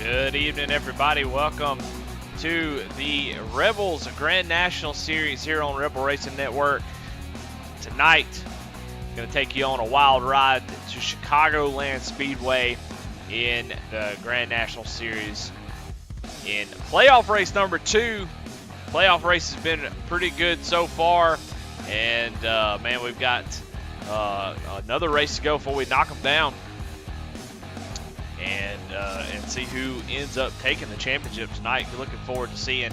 Good evening, everybody. Welcome to the Rebels Grand National Series here on Rebel Racing Network. Tonight, I'm going to take you on a wild ride to Chicagoland Speedway in the Grand National Series in playoff race number 2. Playoff race has been pretty good so far, and man, we've got another race to go before we knock them down and see who ends up taking the championship tonight. We're looking forward to seeing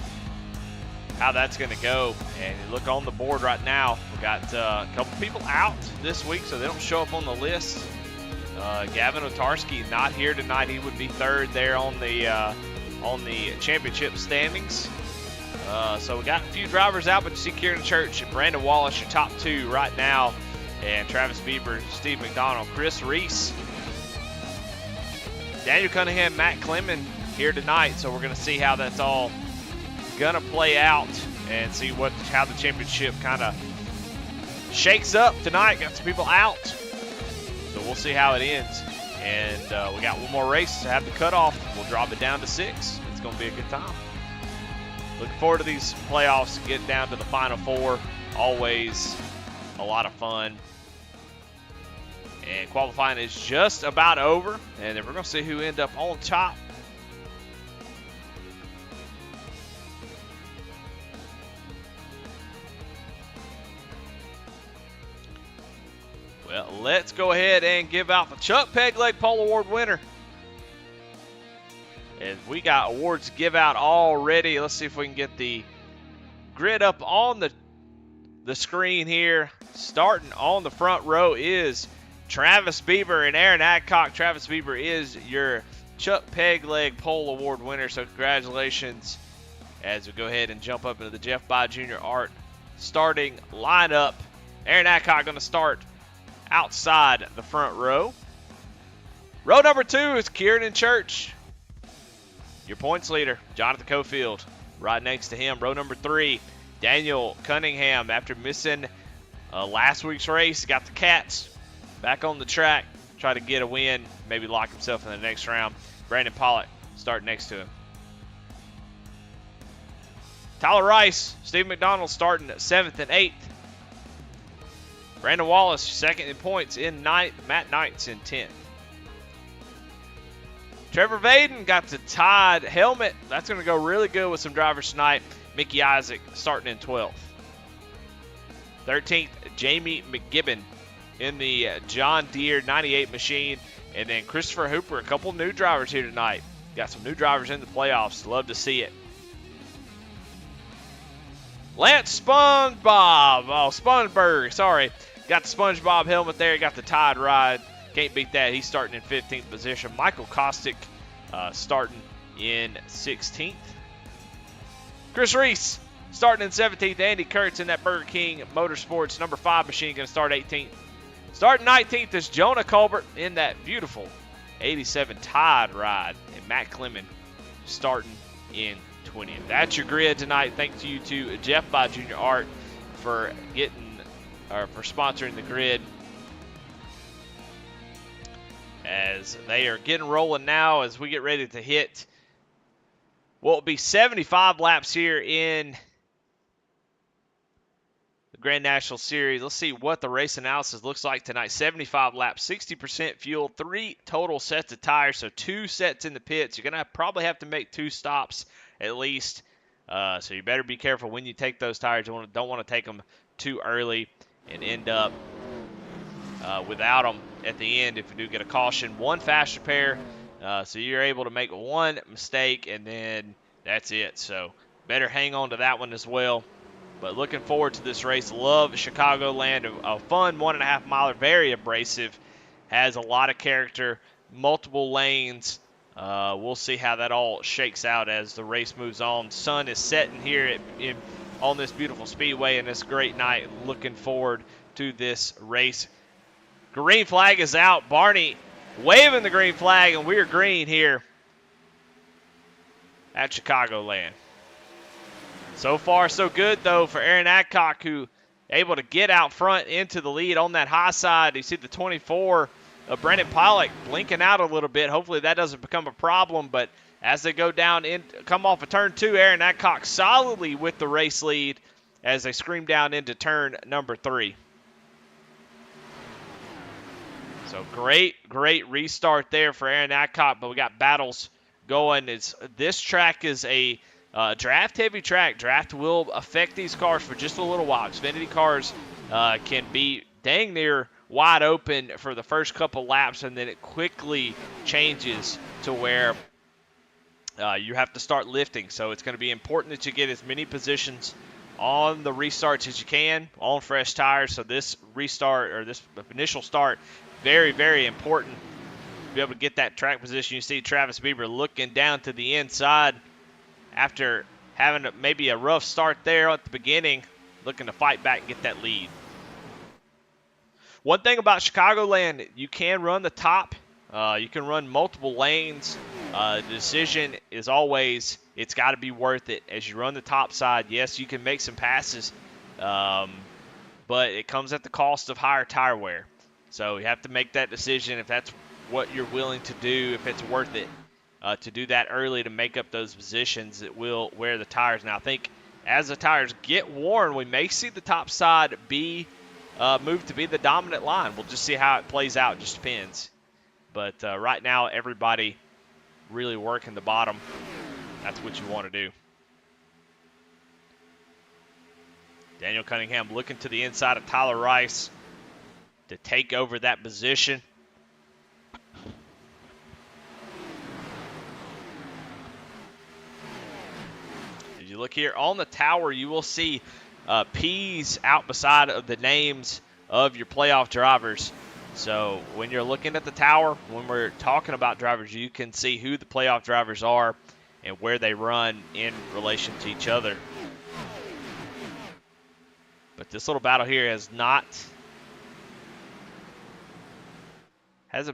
how that's going to go. And you look on the board right now, we got a couple people out this week, so they don't show up on the list. Gavin Otarski not here tonight. He would be third there on the championship standings. So we got a few drivers out, but you see Kieran Church and Brandon Wallace, your top two right now, and Travis Bieber, Steve McDonald, Chris Reese, Daniel Cunningham, Matt Clemon here tonight. So we're going to see how that's all going to play out and see how the championship kind of shakes up tonight. Got some people out, so we'll see how it ends. And we got one more race to have the cutoff. We'll drop it down to 6. It's going to be a good time. Looking forward to these playoffs, getting down to the Final Four. Always a lot of fun. And qualifying is just about over. And then we're going to see who end up on top. Well, let's go ahead and give out the Chuck Pegleg Pole Award winner. And we got awards to give out already. Let's see if we can get the grid up on the screen here. Starting on the front row is Travis Bieber and Aaron Adcock. Travis Bieber is your Chuck Pegleg Pole Award winner, so congratulations as we go ahead and jump up into the Jeff By Jr. Art starting lineup. Aaron Adcock going to start outside the front row. Row number 2 is Kieran Church, your points leader. Jonathan Cofield right next to him. Row number 3, Daniel Cunningham. After missing last week's race, got the Cats back on the track, try to get a win, maybe lock himself in the next round. Brandon Pollock starting next to him. Tyler Rice, Steve McDonald starting 7th and 8th. Brandon Wallace second in points in 9th. Matt Knight's in 10th. Trevor Vaden got the tied helmet. That's going to go really good with some drivers tonight. Mickey Isaac starting in 12th. 13th, Jamie McGibbon in the John Deere 98 machine. And then Christopher Hooper, a couple new drivers here tonight. Got some new drivers in the playoffs. Love to see it. Lance Spunsberg, sorry. Got the SpongeBob helmet there. Got the tied ride. Can't beat that. He's starting in 15th position. Michael Kostick starting in 16th. Chris Reese starting in 17th. Andy Kurtz in that Burger King Motorsports number 5 machine going to start 18th. Starting 19th is Jonah Colbert in that beautiful 87 tied ride. And Matt Clemon starting in 20th. That's your grid tonight. Thanks you to Jeff By Jr. Art for sponsoring the grid. As they are getting rolling now as we get ready to hit what will be 75 laps here in the Grand National Series. Let's see what the race analysis looks like tonight. 75 laps, 60% fuel, 3 total sets of tires, so 2 sets in the pits. You're going to probably have to make 2 stops at least, so you better be careful when you take those tires. You don't want to take them too early and end up without them at the end if you do get a caution. 1 fast repair, so you're able to make 1 mistake, and then that's it. So better hang on to that one as well. But looking forward to this race. Love Chicagoland, a fun 1.5 miler, very abrasive, has a lot of character, multiple lanes. We'll see how that all shakes out as the race moves on. Sun is setting here on this beautiful speedway, and this great night. Looking forward to this race. Green flag is out. Barney waving the green flag, and we're green here at Chicagoland. So far, so good, though, for Aaron Adcock, who able to get out front into the lead on that high side. You see the 24 of Brandon Pollock blinking out a little bit. Hopefully that doesn't become a problem, but As they go down come off of turn 2, Aaron Adcock solidly with the race lead as they scream down into turn number 3. So great restart there for Aaron Adcock, but we got battles going. This track is a draft-heavy track. Draft will affect these cars for just a little while. Xfinity cars can be dang near wide open for the first couple laps, and then it quickly changes to where you have to start lifting. So it's going to be important that you get as many positions on the restarts as you can on fresh tires. So this restart, or this initial start, very important to be able to get that track position. You see Travis Bieber looking down to the inside after having maybe a rough start there at the beginning, looking to fight back and get that lead. One thing about Chicagoland, you can run the top. You can run multiple lanes. The decision is always, it's got to be worth it. As you run the top side, yes, you can make some passes, but it comes at the cost of higher tire wear. So you have to make that decision if that's what you're willing to do, if it's worth it to do that early to make up those positions that will wear the tires. Now, I think as the tires get worn, we may see the top side be moved to be the dominant line. We'll just see how it plays out. It just depends. But right now, everybody really working the bottom. That's what you want to do. Daniel Cunningham looking to the inside of Tyler Rice to take over that position. As you look here on the tower, you will see P's out beside of the names of your playoff drivers. So when you're looking at the tower, when we're talking about drivers, you can see who the playoff drivers are and where they run in relation to each other. But this little battle here hasn't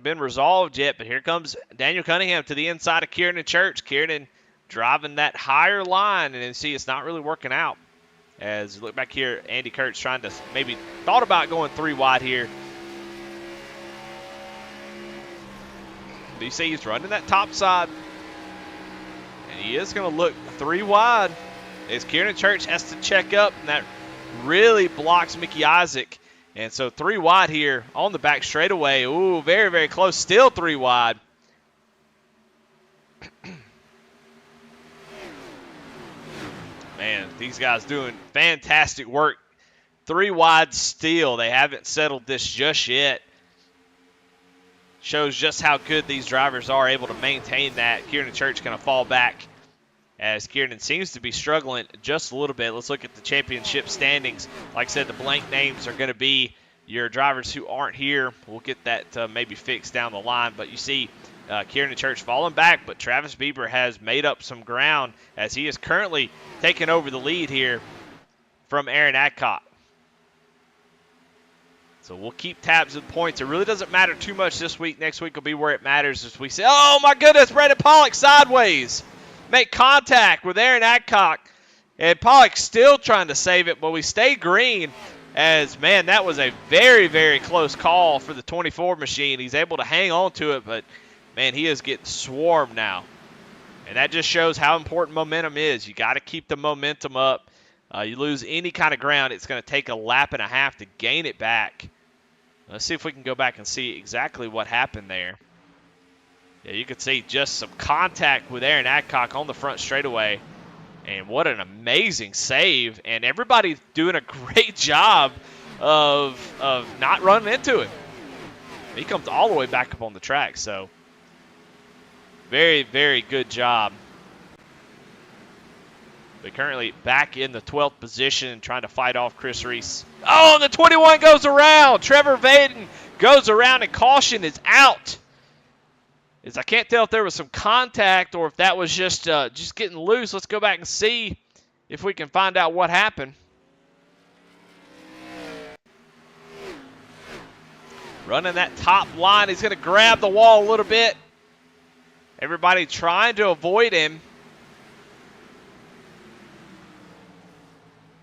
been resolved yet. But here comes Daniel Cunningham to the inside of Kieran Church. Kieran driving that higher line, and you see it's not really working out. As you look back here, Andy Kurtz trying to maybe thought about going 3 wide here. But you see he's running that top side, and he is going to look 3 wide as Kieran Church has to check up, and that really blocks Mickey Isaac. And so 3 wide here on the back straightaway. Ooh, very close. Still 3 wide. Man, these guys doing fantastic work. 3 wide still. They haven't settled this just yet. Shows just how good these drivers are able to maintain that. Kieran Church going to fall back as Kieran seems to be struggling just a little bit. Let's look at the championship standings. Like I said, the blank names are going to be your drivers who aren't here. We'll get that maybe fixed down the line. But you see Kieran Church falling back, but Travis Bieber has made up some ground as he is currently taking over the lead here from Aaron Adcock. So we'll keep tabs of the points. It really doesn't matter too much this week. Next week will be where it matters as we say, oh my goodness, Brandon Pollock sideways. Make contact with Aaron Adcock. And Pollock still trying to save it, but we stay green as, man, that was a very close call for the 24 machine. He's able to hang on to it, but, man, he is getting swarmed now. And that just shows how important momentum is. You got to keep the momentum up. You lose any kind of ground, it's going to take a lap and a half to gain it back. Let's see if we can go back and see exactly what happened there. Yeah, you could see just some contact with Aaron Adcock on the front straightaway. And what an amazing save. And everybody's doing a great job of not running into him. He comes all the way back up on the track. So very good job. But currently back in the 12th position trying to fight off Chris Reese. Oh, and the 21 goes around. Trevor Vaden goes around and caution is out. As I can't tell if there was some contact or if that was just getting loose. Let's go back and see if we can find out what happened. Running that top line. He's going to grab the wall a little bit. Everybody trying to avoid him.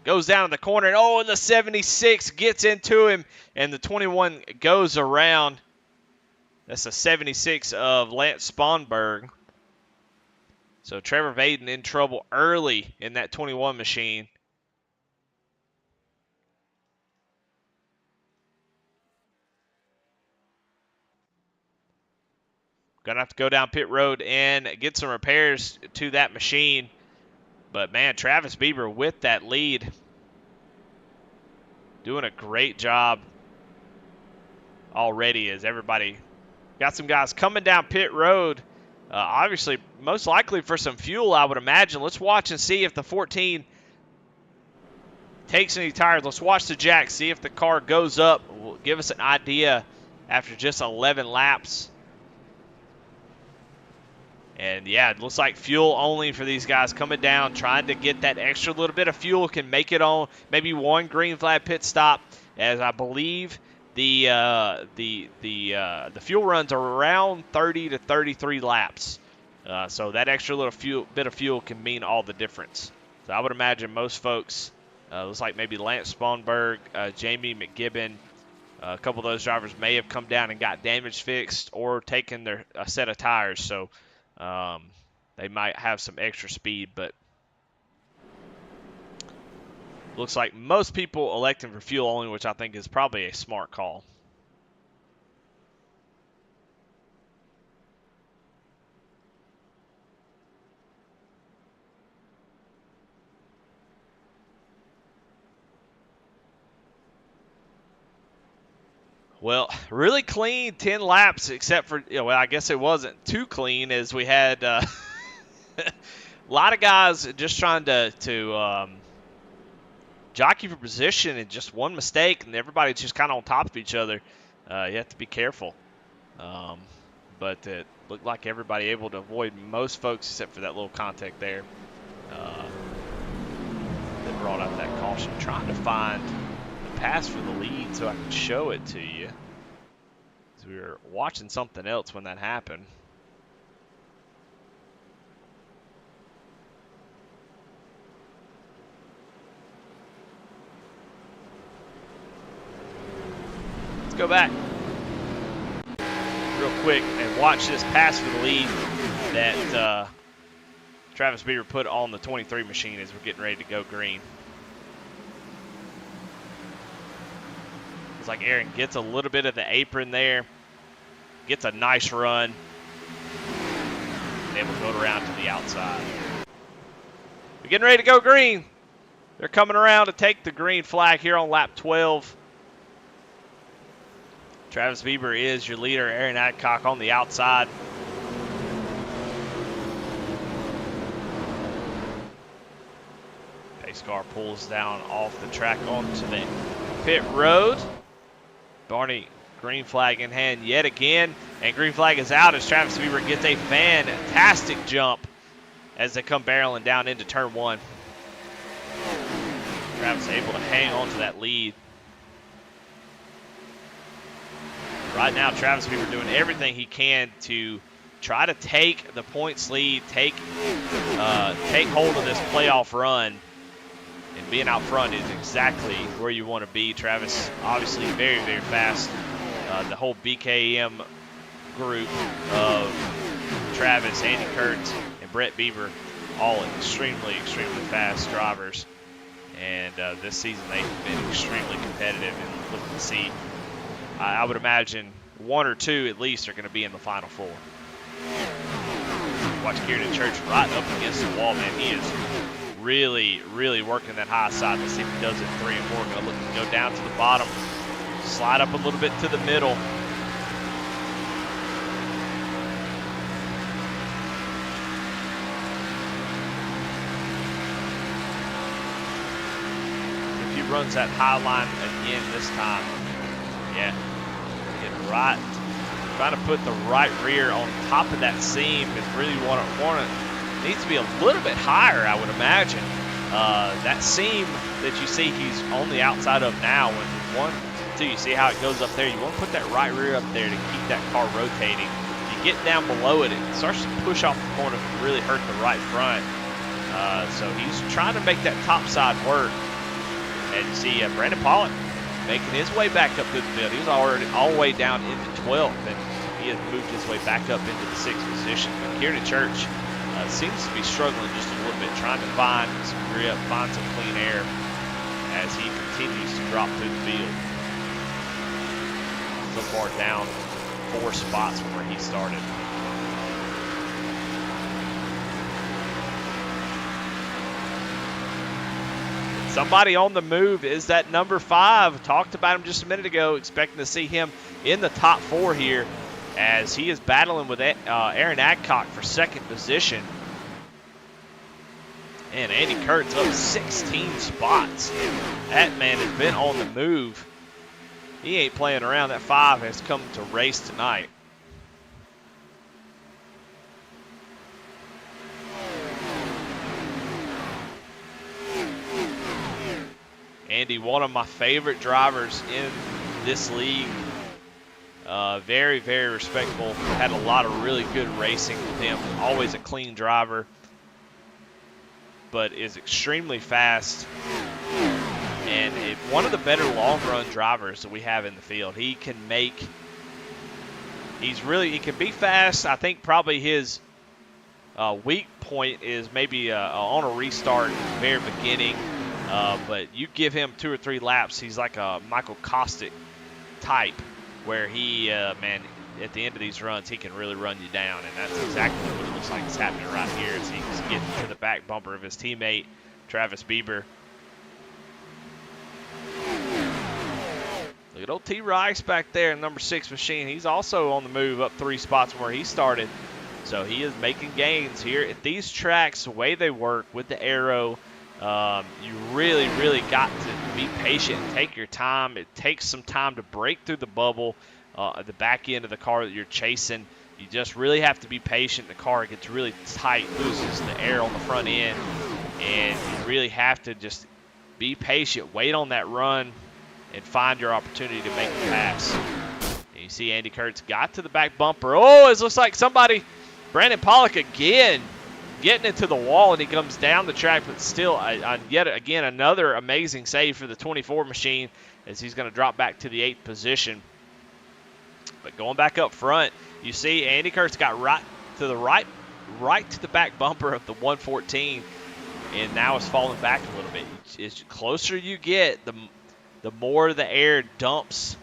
Goes down in the corner, and the 76 gets into him, and the 21 goes around. That's a 76 of Lance Sponberg. So Trevor Vaden in trouble early in that 21 machine. Gonna have to go down pit road and get some repairs to that machine. But man, Travis Bieber with that lead. Doing a great job already as everybody got some guys coming down pit road. Obviously, most likely for some fuel, I would imagine. Let's watch and see if the 14 takes any tires. Let's watch the jack, see if the car goes up. Will give us an idea after just 11 laps. And yeah, it looks like fuel only for these guys coming down, trying to get that extra little bit of fuel, can make it on maybe one green flag pit stop, as I believe the fuel runs are around 30 to 33 laps. So that extra little bit of fuel can mean all the difference. So I would imagine most folks, looks like maybe Lance Sponberg, Jamie McGibbon, a couple of those drivers may have come down and got damage fixed or taken a set of tires. So they might have some extra speed, but looks like most people electing for fuel only, which I think is probably a smart call. Well, really clean 10 laps, except for, well, I guess it wasn't too clean, as we had a lot of guys just trying to jockey for position, and just one mistake, and everybody's just kind of on top of each other. You have to be careful. But it looked like everybody able to avoid most folks, except for that little contact there. That brought out that caution. Trying to find pass for the lead so I can show it to you. So we were watching something else when that happened. Let's go back real quick and watch this pass for the lead that Travis Bieber put on the 23 machine as we're getting ready to go green. Like Aaron gets a little bit of the apron there, gets a nice run, and we'll go around to the outside. We're getting ready to go green. They're coming around to take the green flag here on lap 12. Travis Bieber is your leader. Aaron Adcock on the outside. Pace car pulls down off the track onto the pit road. Barney, green flag in hand yet again, and green flag is out as Travis Bieber gets a fantastic jump as they come barreling down into turn one. Travis able to hang on to that lead. Right now, Travis Bieber doing everything he can to try to take the points lead, take hold of this playoff run. And being out front is exactly where you want to be. Travis, obviously very, very fast. The whole BKM group of Travis, Andy Kurtz, and Brett Bieber, all extremely, extremely fast drivers. And this season they've been extremely competitive, and looking to see, I would imagine, one or two at least are going to be in the Final Four. Watch Kieran Church right up against the wall, man. He is really, really working that high side. Let's see if he does it 3 and 4. Going to look to go down to the bottom, slide up a little bit to the middle. If he runs that high line again this time, yeah, get right, trying to put the right rear on top of that seam, and really want to needs to be a little bit higher, I would imagine. That seam that you see he's on the outside of now, when 1, 2, you see how it goes up there. You want to put that right rear up there to keep that car rotating. You get down below it, it starts to push off the corner and really hurt the right front. So he's trying to make that top side work. And you see Brandon Pollock making his way back up to the field. He was already all the way down into 12th, and he has moved his way back up into the 6th position. But Kieran Church seems to be struggling just a little bit, trying to find some grip, find some clean air as he continues to drop through the field. So far down 4 spots from where he started. Somebody on the move is that number 5. Talked about him just a minute ago, expecting to see him in the top 4 here as he is battling with Aaron Adcock for 2nd position. And Andy Kurtz up 16 spots. That man has been on the move. He ain't playing around. That 5 has come to race tonight. Andy, one of my favorite drivers in this league. Very, very respectable. Had a lot of really good racing with him. Always a clean driver, but is extremely fast. And one of the better long-run drivers that we have in the field. He can be fast. I think probably his weak point is maybe on a restart at the very beginning. But you give him 2 or 3 laps, he's like a Michael Kostick type, where he, man, at the end of these runs, he can really run you down. And that's exactly what it looks like is happening right here as he's getting to the back bumper of his teammate, Travis Bieber. Look at old T. Rice back there in number 6 machine. He's also on the move up 3 spots from where he started. So he is making gains here. At these tracks, the way they work with the aero, you really, really got to be patient and take your time. It takes some time to break through the bubble at the back end of the car that you're chasing. You just really have to be patient. The car gets really tight, loses the air on the front end, and you really have to just be patient, wait on that run, and find your opportunity to make a pass. And you see Andy Kurtz got to the back bumper. Oh, it looks like somebody, Brandon Pollock again, getting into the wall, and he comes down the track, but still, yet again, another amazing save for the 24 machine as he's going to drop back to the 8th position. But going back up front, you see Andy Kurtz got right to the back bumper of the 114, and now is falling back a little bit. As closer you get, the more the air dumps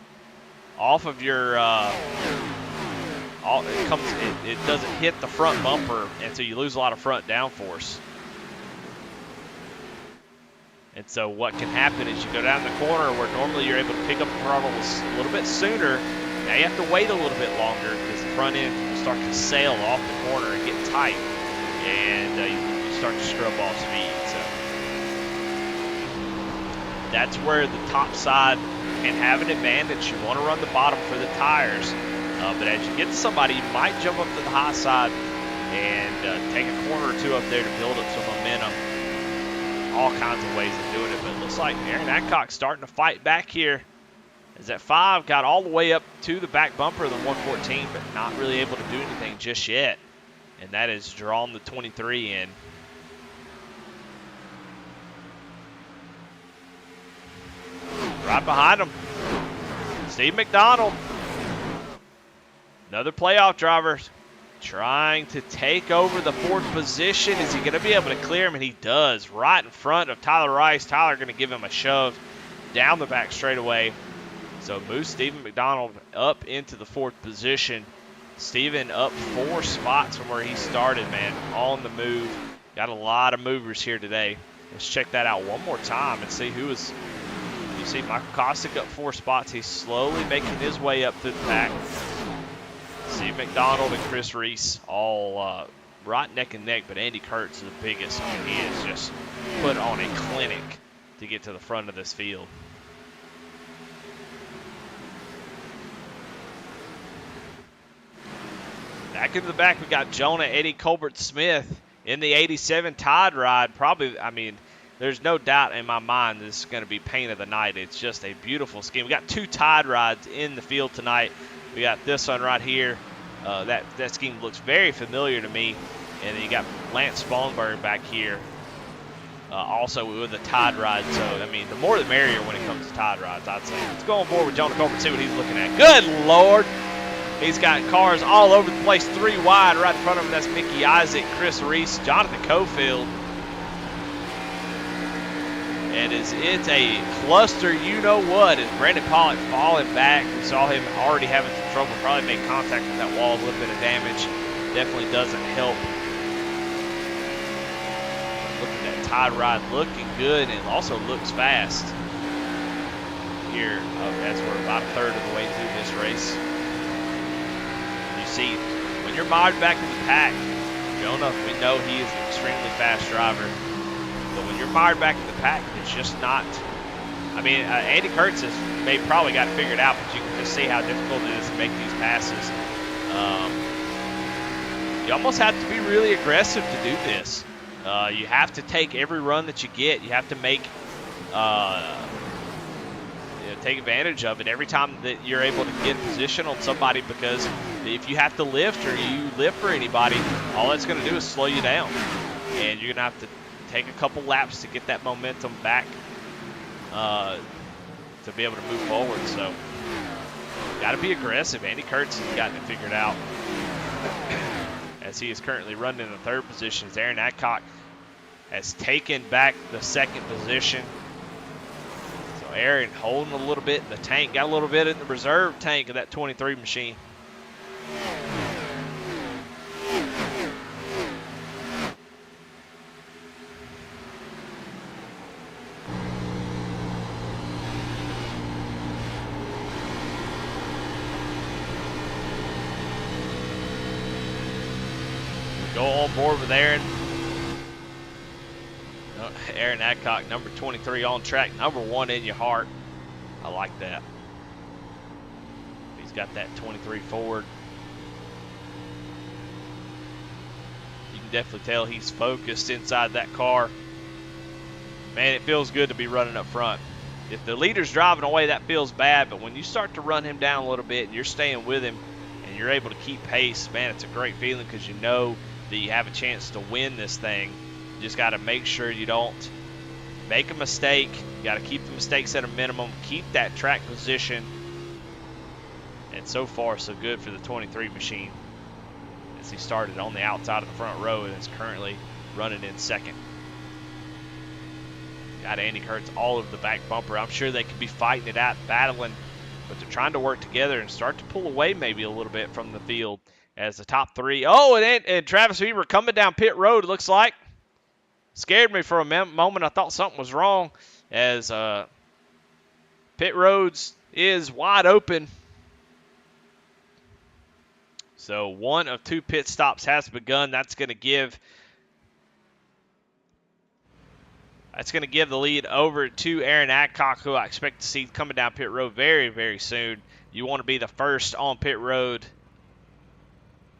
off of your it doesn't hit the front bumper, and so you lose a lot of front downforce. And so what can happen is you go down the corner where normally you're able to pick up the throttle a little bit sooner. Now you have to wait a little bit longer because the front end will start to sail off the corner and get tight, and you start to scrub off speed. So that's where the top side can have an advantage. You want to run the bottom for the tires. But as you get to somebody, you might jump up to the high side and take a corner or 2 up there to build up some momentum. All kinds of ways of doing it, but it looks like Aaron Adcock's starting to fight back here. As that 5 got all the way up to the back bumper of the 114, but not really able to do anything just yet. And that is drawn the 23 in. Right behind him, Steve McDonald. Another playoff driver trying to take over the 4th position. Is he going to be able to clear him? And he does, right in front of Tyler Rice. Tyler going to give him a shove down the back straightaway. So moves Stephen McDonald up into the 4th position. Stephen up 4 spots from where he started, man, on the move. Got a lot of movers here today. Let's check that out one more time and see who is. You see Michael Kostick up 4 spots. He's slowly making his way up through the pack. Steve McDonald and Chris Reese all right neck and neck, but Andy Kurtz is the biggest. I mean, he has just put on a clinic to get to the front of this field. Back into the back, we got Jonah Eddie Colbert-Smith in the 87 Tide Ride. Probably, I mean, there's no doubt in my mind this is going to be paint of the night. It's just a beautiful scheme. We got 2 Tide Rides in the field tonight. We got this one right here. That scheme looks very familiar to me. And then you got Lance Sponberg back here, also with the Tide Ride. So, I mean, the more the merrier when it comes to Tide Rides, I'd say. Let's go on board with Jonah Colbert and see what he's looking at. Good Lord. He's got cars all over the place, 3 wide right in front of him. That's Mickey Isaac, Chris Reese, Jonathan Cofield. And it's a cluster, you know what, is Brandon Pollock falling back. We saw him already having some trouble, probably made contact with that wall, a little bit of damage. Definitely doesn't help. Look at that Tide ride looking good, and also looks fast here as we're about a third of the way through this race. You see, when you're mired back in the pack, Jonah, we know he is an extremely fast driver. But when you're mired back in the pack, it's just not. I mean, Andy Kurtz has probably got it figured out, but you can just see how difficult it is to make these passes. You almost have to be really aggressive to do this. You have to take every run that you get. You have to take advantage of it every time that you're able to get a position on somebody, because if you have to lift or you lift for anybody, all that's going to do is slow you down. And you're going to have to take a couple laps to get that momentum back to be able to move forward. So, got to be aggressive. Andy Kurtz has gotten it figured out, as he is currently running in the 3rd position. As Aaron Adcock has taken back the 2nd position. So Aaron holding a little bit in the tank, got a little bit in the reserve tank of that 23 machine. Go on board with Aaron. Aaron Adcock, number 23 on track, number 1 in your heart. I like that. He's got that 23 forward. You can definitely tell he's focused inside that car. Man, it feels good to be running up front. If the leader's driving away, that feels bad, but when you start to run him down a little bit and you're staying with him and you're able to keep pace, man, it's a great feeling, because you know that you have a chance to win this thing. You just got to make sure you don't make a mistake. You got to keep the mistakes at a minimum, keep that track position. And so far, so good for the 23 machine, as he started on the outside of the front row and is currently running in 2nd. Got Andy Kurtz all over the back bumper. I'm sure they could be fighting it out, battling, but they're trying to work together and start to pull away maybe a little bit from the field as the top 3. Oh, and Travis Weaver coming down pit road, it looks like. Scared me for a moment. I thought something was wrong, as pit roads is wide open. So 1 of 2 pit stops has begun. That's going to give the lead over to Aaron Adcock, who I expect to see coming down pit road very, very soon. You want to be the first on pit road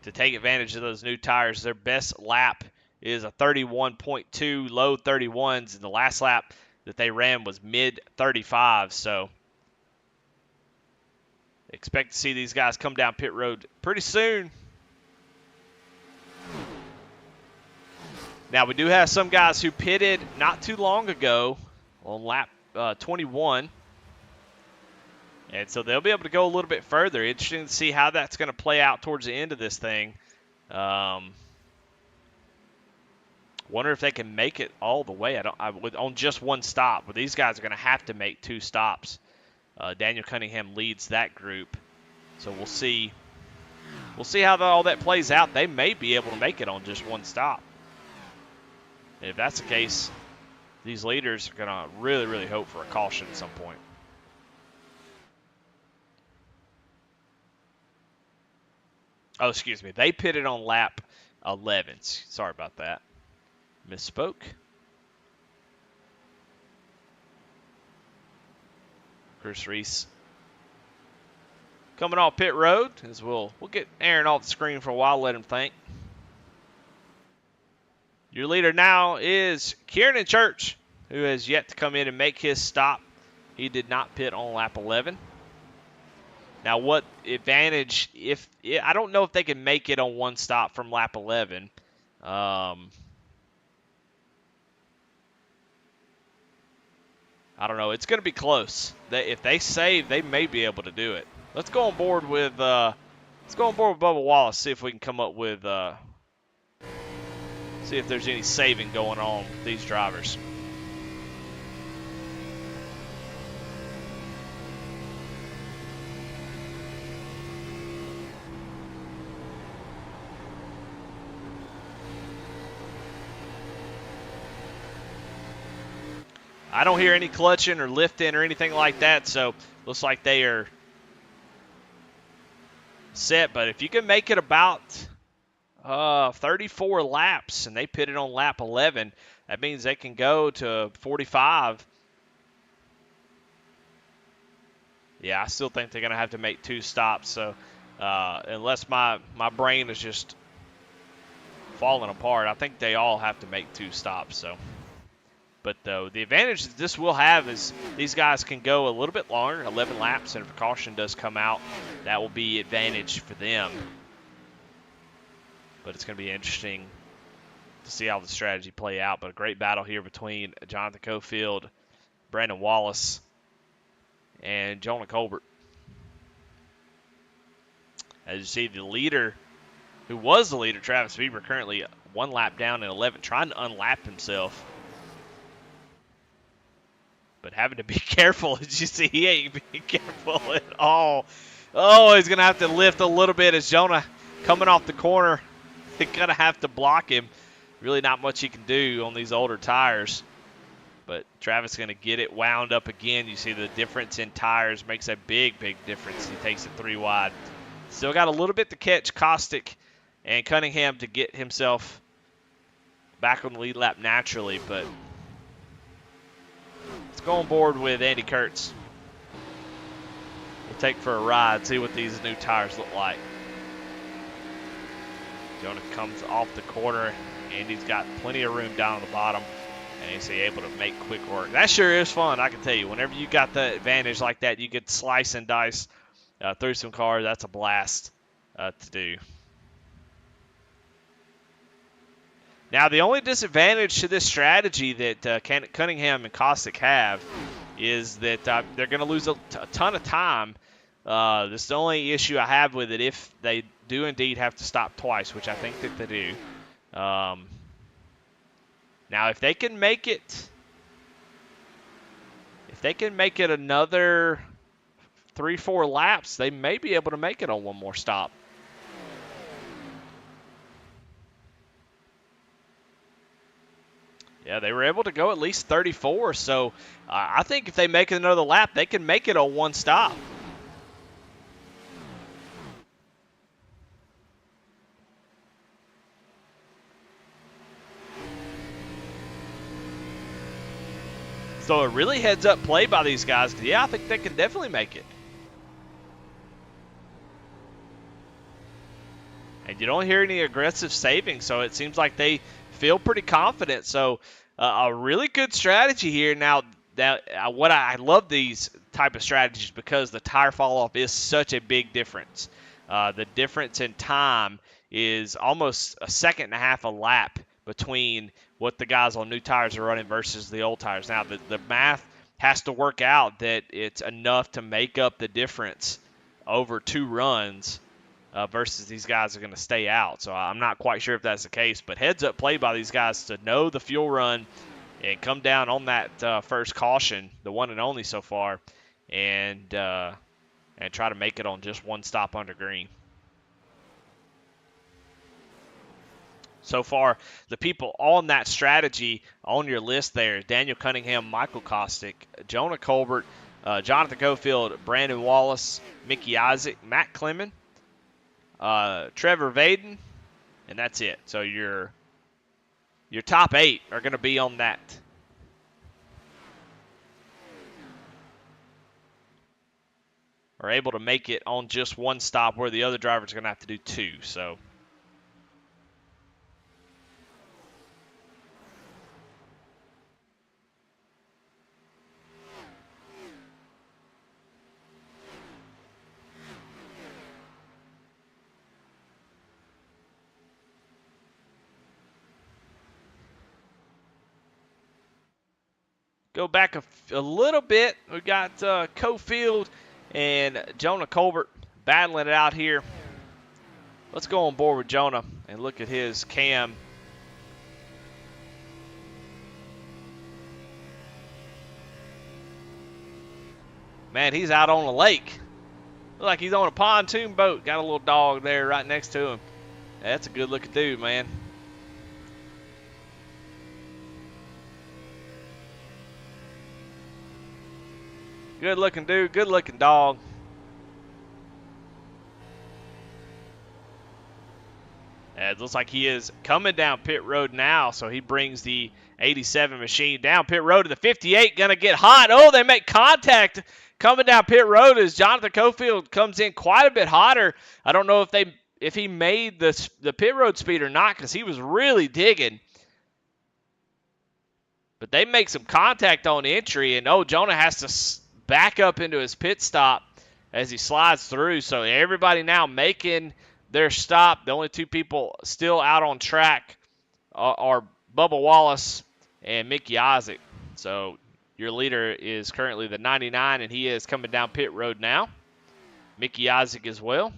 to take advantage of those new tires. Their best lap is a 31.2, low 31s, and the last lap that they ran was mid 35. So expect to see these guys come down pit road pretty soon. Now, we do have some guys who pitted not too long ago on lap 21. And so they'll be able to go a little bit further. Interesting to see how that's going to play out towards the end of this thing. Wonder if they can make it all the way. On just 1 stop. But these guys are going to have to make 2 stops. Daniel Cunningham leads that group. So we'll see. We'll see how all that plays out. They may be able to make it on just 1 stop. And if that's the case, these leaders are going to really, really hope for a caution at some point. Oh, excuse me. They pitted on lap 11. Sorry about that. Misspoke. Chris Reese coming off pit road, as we'll get Aaron off the screen for a while, let him think. Your leader now is Kieran Church, who has yet to come in and make his stop. He did not pit on lap 11. Now, what advantage, I don't know if they can make it on 1 stop from lap 11. I don't know. It's going to be close. If they save, they may be able to do it. Let's go on board with Let's go on board with Bubba Wallace, see if we can come up with, see if there's any saving going on with these drivers. I don't hear any clutching or lifting or anything like that, so looks like they are set. But if you can make it about 34 laps, and they pitted on lap 11, that means they can go to 45. Yeah, I still think they're going to have to make 2 stops. So unless my brain is just falling apart, I think they all have to make 2 stops. So. But though the advantage that this will have is these guys can go a little bit longer, 11 laps, and if a caution does come out, that will be advantage for them. But it's going to be interesting to see how the strategy play out. But a great battle here between Jonathan Cofield, Brandon Wallace, and Jonah Colbert. As you see, the leader, who was the leader, Travis Bieber, currently 1 lap down in 11, trying to unlap himself. But having to be careful, as you see, he ain't being careful at all. Oh, he's going to have to lift a little bit as Jonah coming off the corner. He's going to have to block him. Really not much he can do on these older tires. But Travis is going to get it wound up again. You see the difference in tires makes a big, big difference. He takes it 3 wide. Still got a little bit to catch Kostick and Cunningham to get himself back on the lead lap naturally, but let's go on board with Andy Kurtz. We'll take for a ride, see what these new tires look like. Jonah comes off the corner. Andy's got plenty of room down on the bottom, and he's able to make quick work. That sure is fun, I can tell you. Whenever you got the advantage like that, you could slice and dice through some cars. That's a blast to do. Now, the only disadvantage to this strategy that Cunningham and Kostick have is that they're going to lose a ton of time. This is the only issue I have with it if they do indeed have to stop twice, which I think that they do. Now, if they can make it, another 3-4 laps, they may be able to make it on one more stop. Yeah, they were able to go at least 34, so I think if they make it another lap, they can make it on one stop. So a really heads-up play by these guys. Yeah, I think they can definitely make it. And you don't hear any aggressive saving, so it seems like they feel pretty confident. So a really good strategy here. Now, what I love these type of strategies because the tire fall-off is such a big difference. The difference in time is almost a second and a half a lap between what the guys on new tires are running versus the old tires. Now, the math has to work out that it's enough to make up the difference over 2 runs versus these guys are going to stay out. So I'm not quite sure if that's the case, but heads-up play by these guys to know the fuel run and come down on that first caution, the one and only so far, and try to make it on just one stop under green. So far, the people on that strategy on your list there, Daniel Cunningham, Michael Kostick, Jonah Colbert, Jonathan Cofield, Brandon Wallace, Mickey Isaac, Matt Clemens, Trevor Vaden, and that's it. So your top 8 are going to be on that. Are able to make it on just one stop where the other drivers are going to have to do 2. So go back a little bit. We got Cofield and Jonah Colbert battling it out here. Let's go on board with Jonah and look at his cam. Man, he's out on a lake. Look like he's on a pontoon boat. Got a little dog there right next to him. That's a good-looking dude, man. Good-looking dude, good-looking dog. It looks like he is coming down pit road now, so he brings the 87 machine down pit road to the 58. Going to get hot. Oh, they make contact coming down pit road as Jonathan Cofield comes in quite a bit hotter. I don't know if he made the pit road speed or not because he was really digging. But they make some contact on entry, and Jonah has to back up into his pit stop as he slides through. So everybody now making their stop. The only two people still out on track are Bubba Wallace and Mickey Isaac. So your leader is currently the 99, and he is coming down pit road now. Mickey Isaac as well.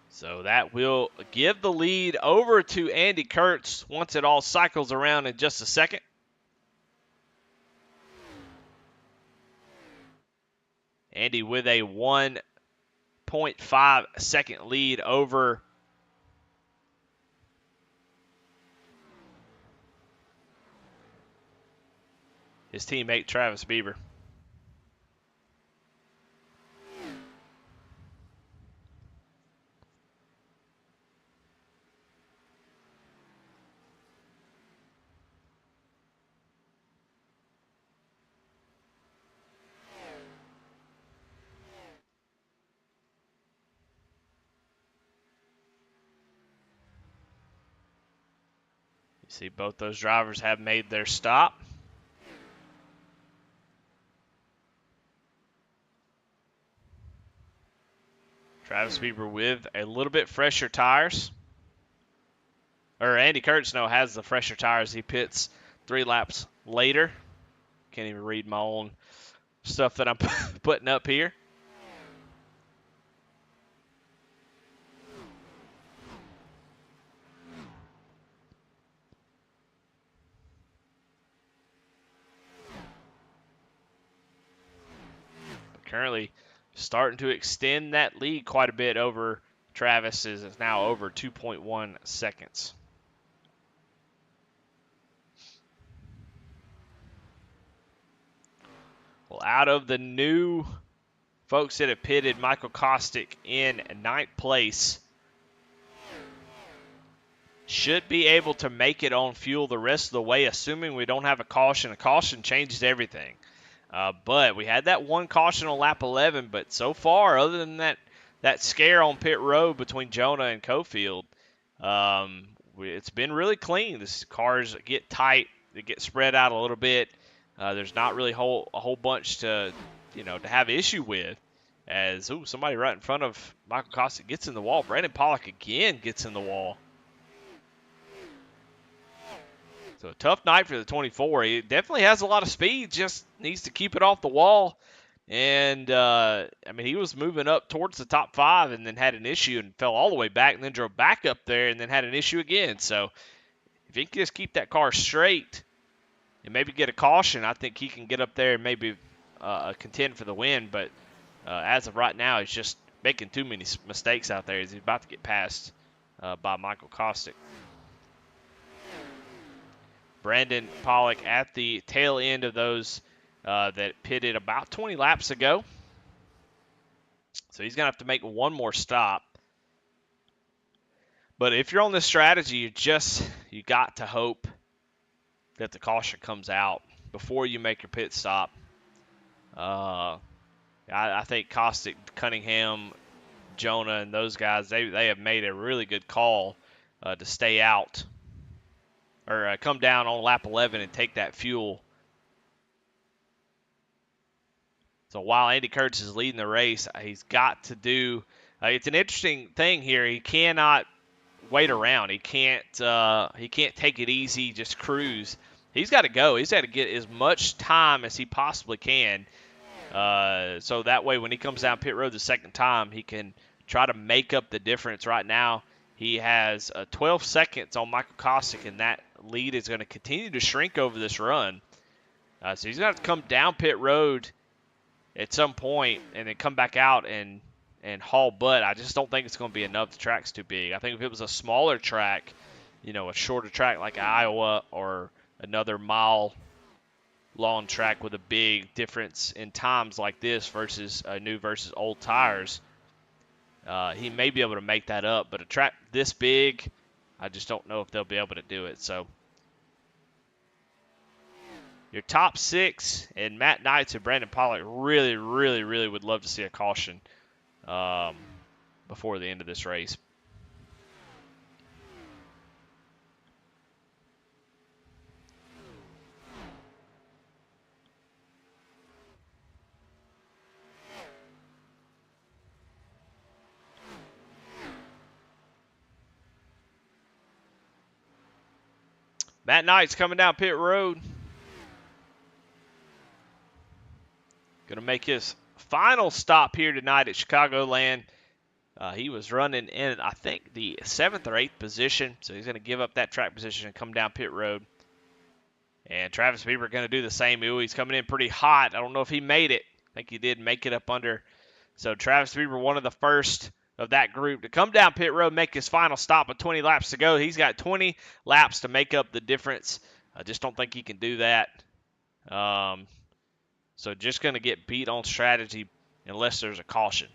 So that will give the lead over to Andy Kurtz once it all cycles around in just a second. Andy with a 1.5 second lead over his teammate Travis Bieber. See, both those drivers have made their stop. Travis Bieber with a little bit fresher tires. Or Andy Kurtz, has the fresher tires. He pits 3 laps later. Can't even read my own stuff that I'm putting up here. Currently starting to extend that lead quite a bit over Travis. Is now over 2.1 seconds. Well, out of the new folks that have pitted, Michael Kostick in 9th place. Should be able to make it on fuel the rest of the way, assuming we don't have a caution. A caution changes everything. But we had that one caution on lap 11, but so far, other than that scare on pit road between Jonah and Cofield, it's been really clean. The cars get tight, they get spread out a little bit. There's not really a whole bunch to have issue with. As somebody right in front of Michael Kostick gets in the wall. Brandon Pollock again gets in the wall. So a tough night for the 24. He definitely has a lot of speed, just needs to keep it off the wall. And, he was moving up towards the top 5 and then had an issue and fell all the way back and then drove back up there and then had an issue again. So if he can just keep that car straight and maybe get a caution, I think he can get up there and maybe contend for the win. But as of right now, he's just making too many mistakes out there as he's about to get passed by Michael Kostick. Brandon Pollock at the tail end of those that pitted about 20 laps ago. So he's going to have to make one more stop. But if you're on this strategy, you got to hope that the caution comes out before you make your pit stop. I think Kostick, Cunningham, Jonah, and those guys, they have made a really good call to stay out. Or come down on lap 11 and take that fuel. So while Andy Kurtz is leading the race, he's got to do. It's an interesting thing here. He cannot wait around. He can't take it easy, just cruise. He's got to go. He's got to get as much time as he possibly can So that way when he comes down pit road the second time, he can try to make up the difference. Right now, he has 12 seconds on Michael Kosick, and that lead is going to continue to shrink over this run. So he's going to have to come down pit road at some point and then come back out and haul butt. I just don't think it's going to be enough. The track's too big. I think if it was a smaller track, a shorter track like Iowa or another mile long track with a big difference in times like this versus new versus old tires, he may be able to make that up. But a track this big, I just don't know if they'll be able to do it. So your top 6 and Matt Knights and Brandon Pollock really, really, really would love to see a caution before the end of this race. Matt Knight's coming down pit road. Going to make his final stop here tonight at Chicagoland. He was running in, I think, the 7th or 8th position, so he's going to give up that track position and come down pit road. And Travis Bieber going to do the same. Ooh, he's coming in pretty hot. I don't know if he made it. I think he did make it up under. So Travis Bieber, one of the first of that group to come down pit road, make his final stop with 20 laps to go. He's got 20 laps to make up the difference. I just don't think he can do that. So just going to get beat on strategy unless there's a caution.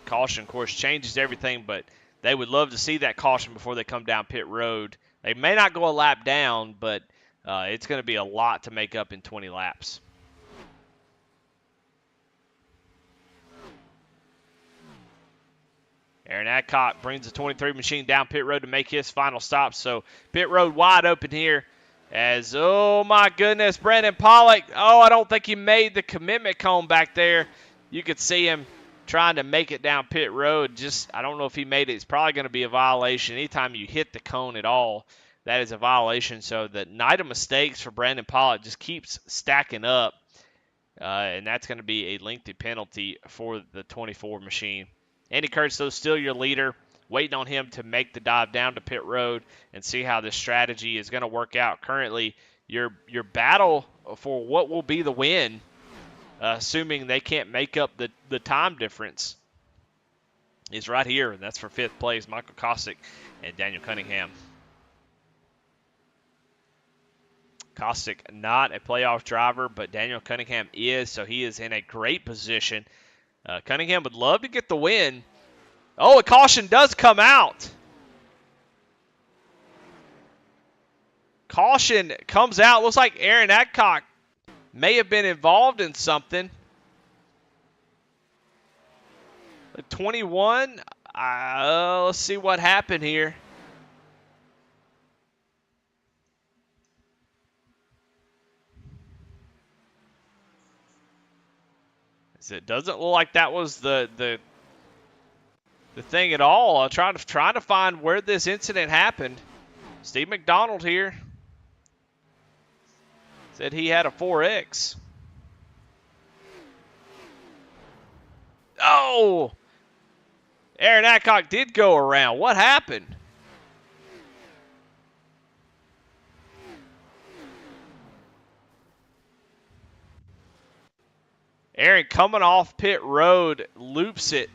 Caution, of course, changes everything, but they would love to see that caution before they come down pit road. They may not go a lap down, but it's going to be a lot to make up in 20 laps. Aaron Adcock brings the 23 machine down pit road to make his final stop. So pit road wide open here as, oh my goodness, Brandon Pollock. Oh, I don't think he made the commitment cone back there. You could see him trying to make it down pit road. Just, I don't know if he made it. It's probably going to be a violation. Anytime you hit the cone at all, that is a violation. So the night of mistakes for Brandon Pollock just keeps stacking up. And that's going to be a lengthy penalty for the 24 machine. Andy Kurtz, though, still your leader. Waiting on him to make the dive down to pit road and see how this strategy is going to work out. Currently, your battle for what will be the win, assuming they can't make up the time difference, is right here, and that's for 5th place, Michael Kosick and Daniel Cunningham. Kosick not a playoff driver, but Daniel Cunningham is, so he is in a great position. Cunningham would love to get the win. Oh, a caution does come out. Caution comes out. Looks like Aaron Adcock may have been involved in something. 21. Let's see what happened here. It doesn't look like that was the thing at all. I'm trying to find where this incident happened. Steve McDonald here said he had a 4X. Oh! Aaron Adcock did go around. What happened? Aaron coming off pit road, loops it.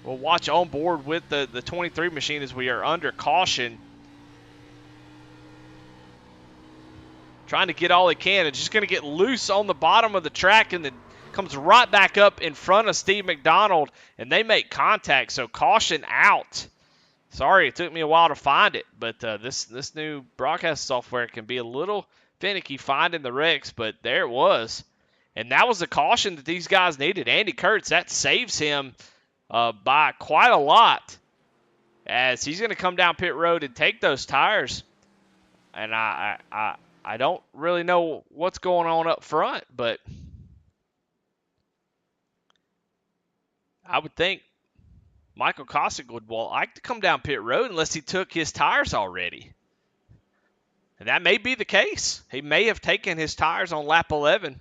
We'll watch on board with the 23 machine as we are under caution. Trying to get all he can. It's just going to get loose on the bottom of the track and then comes right back up in front of Steve McDonald, and they make contact, so caution out. Sorry, it took me a while to find it, but this new broadcast software can be a little finicky finding the wrecks, but there it was. And that was the caution that these guys needed. Andy Kurtz, that saves him by quite a lot, as he's going to come down pit road and take those tires. And I don't really know what's going on up front, but I would think Michael Kosick would like to come down pit road unless he took his tires already. And that may be the case. He may have taken his tires on lap 11.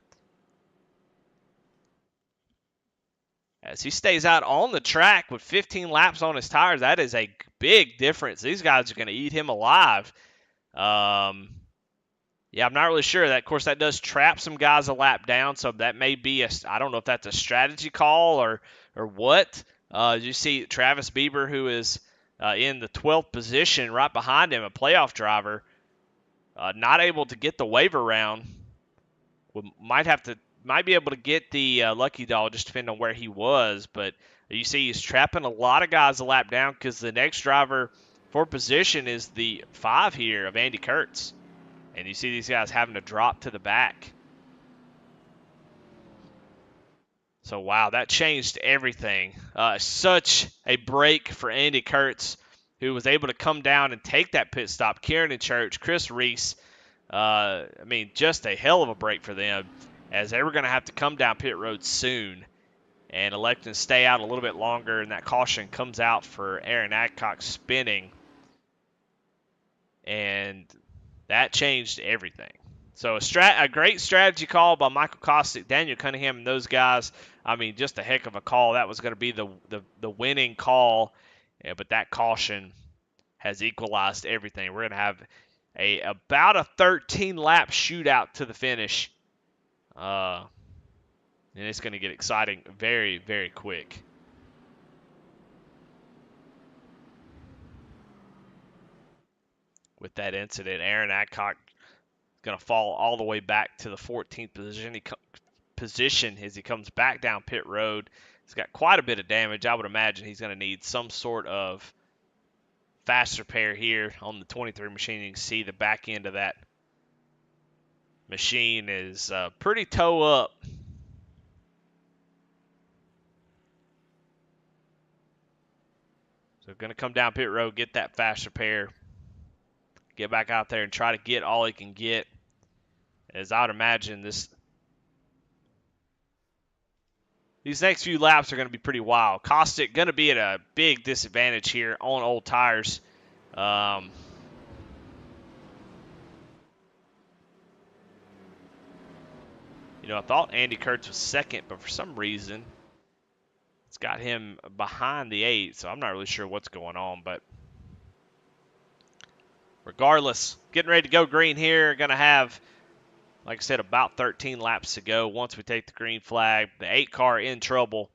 As he stays out on the track with 15 laps on his tires, that is a big difference. These guys are going to eat him alive. Yeah, I'm not really sure. That, of course, that does trap some guys a lap down, so that may be I don't know if that's a strategy call or what. You see Travis Bieber, who is in the 12th position, right behind him, a playoff driver, not able to get the waiver round. Might be able to get the lucky dog, just depending on where he was. But you see he's trapping a lot of guys a lap down because the next driver for position is the 5 here of Andy Kurtz. And you see these guys having to drop to the back. So, wow, that changed everything. Such a break for Andy Kurtz, who was able to come down and take that pit stop. Kieran and Church, Chris Reese, just a hell of a break for them, as they were going to have to come down pit road soon and elect to stay out a little bit longer, and that caution comes out for Aaron Adcock spinning. And that changed everything. So a great strategy call by Michael Kostick, Daniel Cunningham, and those guys. Just a heck of a call. That was going to be the winning call, but that caution has equalized everything. We're going to have about a 13-lap shootout to the finish, and it's going to get exciting very, very quick. With that incident, Aaron Adcock going to fall all the way back to the 14th position as he comes back down pit road. He's got quite a bit of damage. I would imagine he's going to need some sort of fast repair here on the 23 machine. You can see the back end of that machine is pretty toe up. So going to come down pit road, get that fast repair, get back out there and try to get all he can get. As I would imagine, these next few laps are going to be pretty wild. Kostick going to be at a big disadvantage here on old tires. I thought Andy Kurtz was second, but for some reason, it's got him behind the 8, so I'm not really sure what's going on, but regardless, getting ready to go green here. Going to have, like I said, about 13 laps to go. Once we take the green flag, the 8 car in trouble.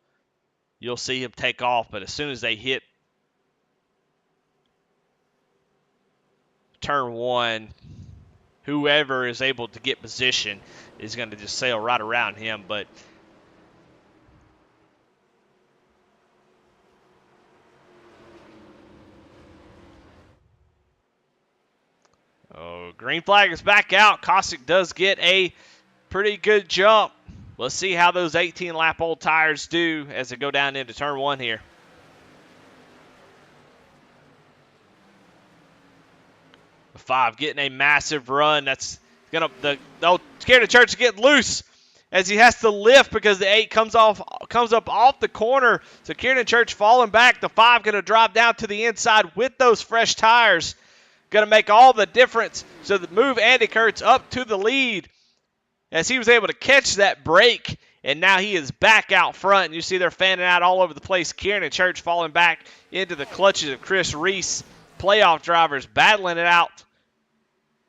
You'll see him take off, but as soon as they hit turn 1, whoever is able to get position is going to just sail right around him. But green flag is back out. Kostick does get a pretty good jump. Let's see how those 18-lap old tires do as they go down into turn 1 here. The 5 getting a massive run. That's gonna Kieran Church is getting loose as he has to lift because the 8 comes up off the corner. So Kieran Church falling back. The 5 gonna drop down to the inside with those fresh tires. Going to make all the difference. So the move Andy Kurtz up to the lead as he was able to catch that break. And now he is back out front. And you see they're fanning out all over the place. Kieran and Church falling back into the clutches of Chris Reese. Playoff drivers battling it out.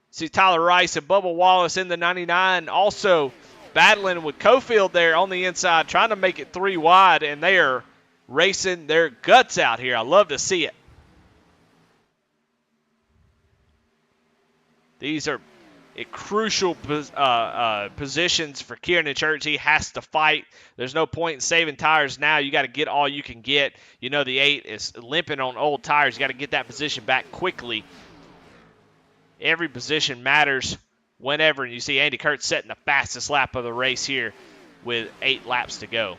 See Tyler Rice and Bubba Wallace in the 99 also battling with Cofield there on the inside, trying to make it 3 wide. And they are racing their guts out here. I love to see it. These are crucial positions for Kieran and Church. He has to fight. There's no point in saving tires now. You got to get all you can get. The 8 is limping on old tires. You got to get that position back quickly. Every position matters whenever. And you see Andy Kurtz setting the fastest lap of the race here with 8 laps to go.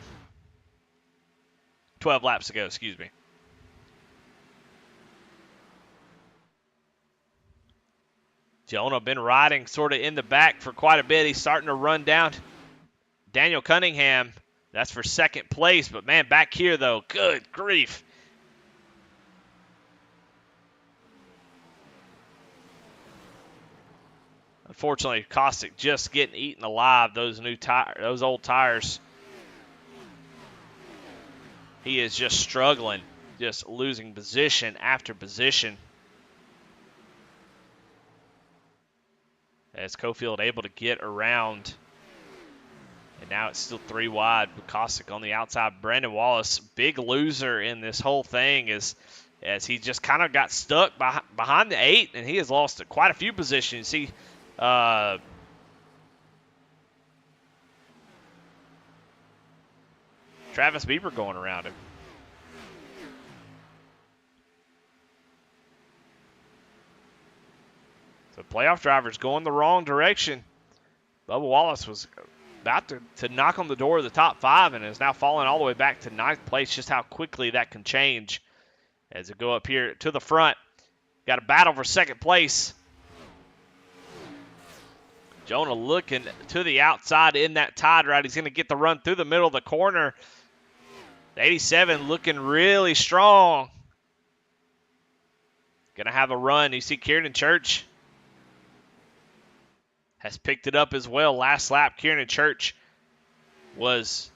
12 laps to go, excuse me. Jonah been riding sort of in the back for quite a bit. He's starting to run down. Daniel Cunningham, that's for second place. But, man, back here, though, good grief. Unfortunately, Kostick just getting eaten alive. Those old tires. He is just struggling, just losing position after position. As Cofield able to get around. And now it's still 3 wide with Kostic on the outside. Brandon Wallace, big loser in this whole thing as he just kind of got stuck behind the 8, and he has lost quite a few positions. See, Travis Bieber going around him. So playoff drivers going the wrong direction. Bubba Wallace was about to knock on the door of the top 5 and is now falling all the way back to 9th place. Just how quickly that can change as it go up here to the front. Got a battle for 2nd place. Jonah looking to the outside in that tide ride. He's going to get the run through the middle of the corner. 87 looking really strong. Going to have a run. You see Kieran Church has picked it up as well. Last lap, Kieran Church was,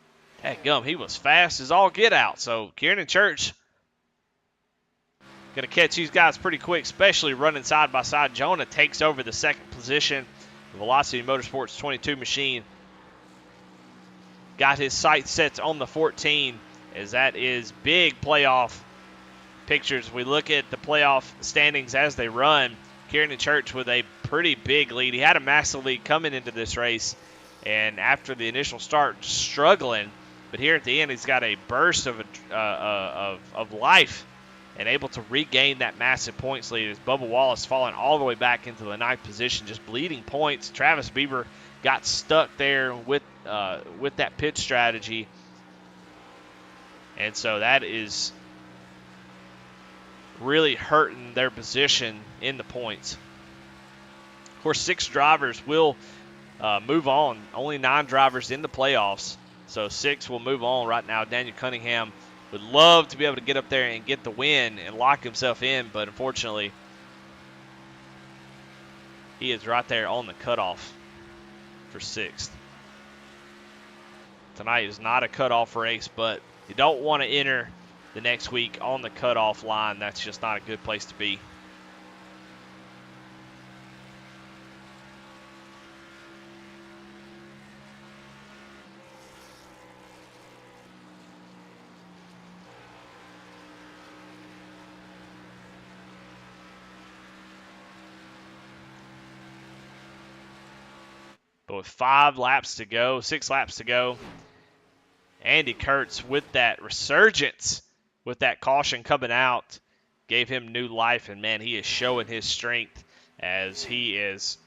he was fast as all get out. So Kieran Church going to catch these guys pretty quick, especially running side by side. Jonah takes over the 2nd position. The Velocity Motorsports 22 machine got his sights set on the 14, as that is big playoff pictures. We look at the playoff standings as they run. Kieran Church with a pretty big lead. He had a massive lead coming into this race, and after the initial start, struggling. But here at the end, he's got a burst of life and able to regain that massive points lead as Bubba Wallace falling all the way back into the 9th position, just bleeding points. Travis Bieber got stuck there with that pit strategy, and so that is really hurting their position in the points. Of course, 6 drivers will move on. Only 9 drivers in the playoffs, so 6 will move on right now. Daniel Cunningham would love to be able to get up there and get the win and lock himself in, but unfortunately, he is right there on the cutoff for 6th. Tonight is not a cutoff race, but you don't want to enter the next week on the cutoff line. That's just not a good place to be. But with 6 laps to go, Andy Kurtz with that resurgence, with that caution coming out, gave him new life. And, man, he is showing his strength as he is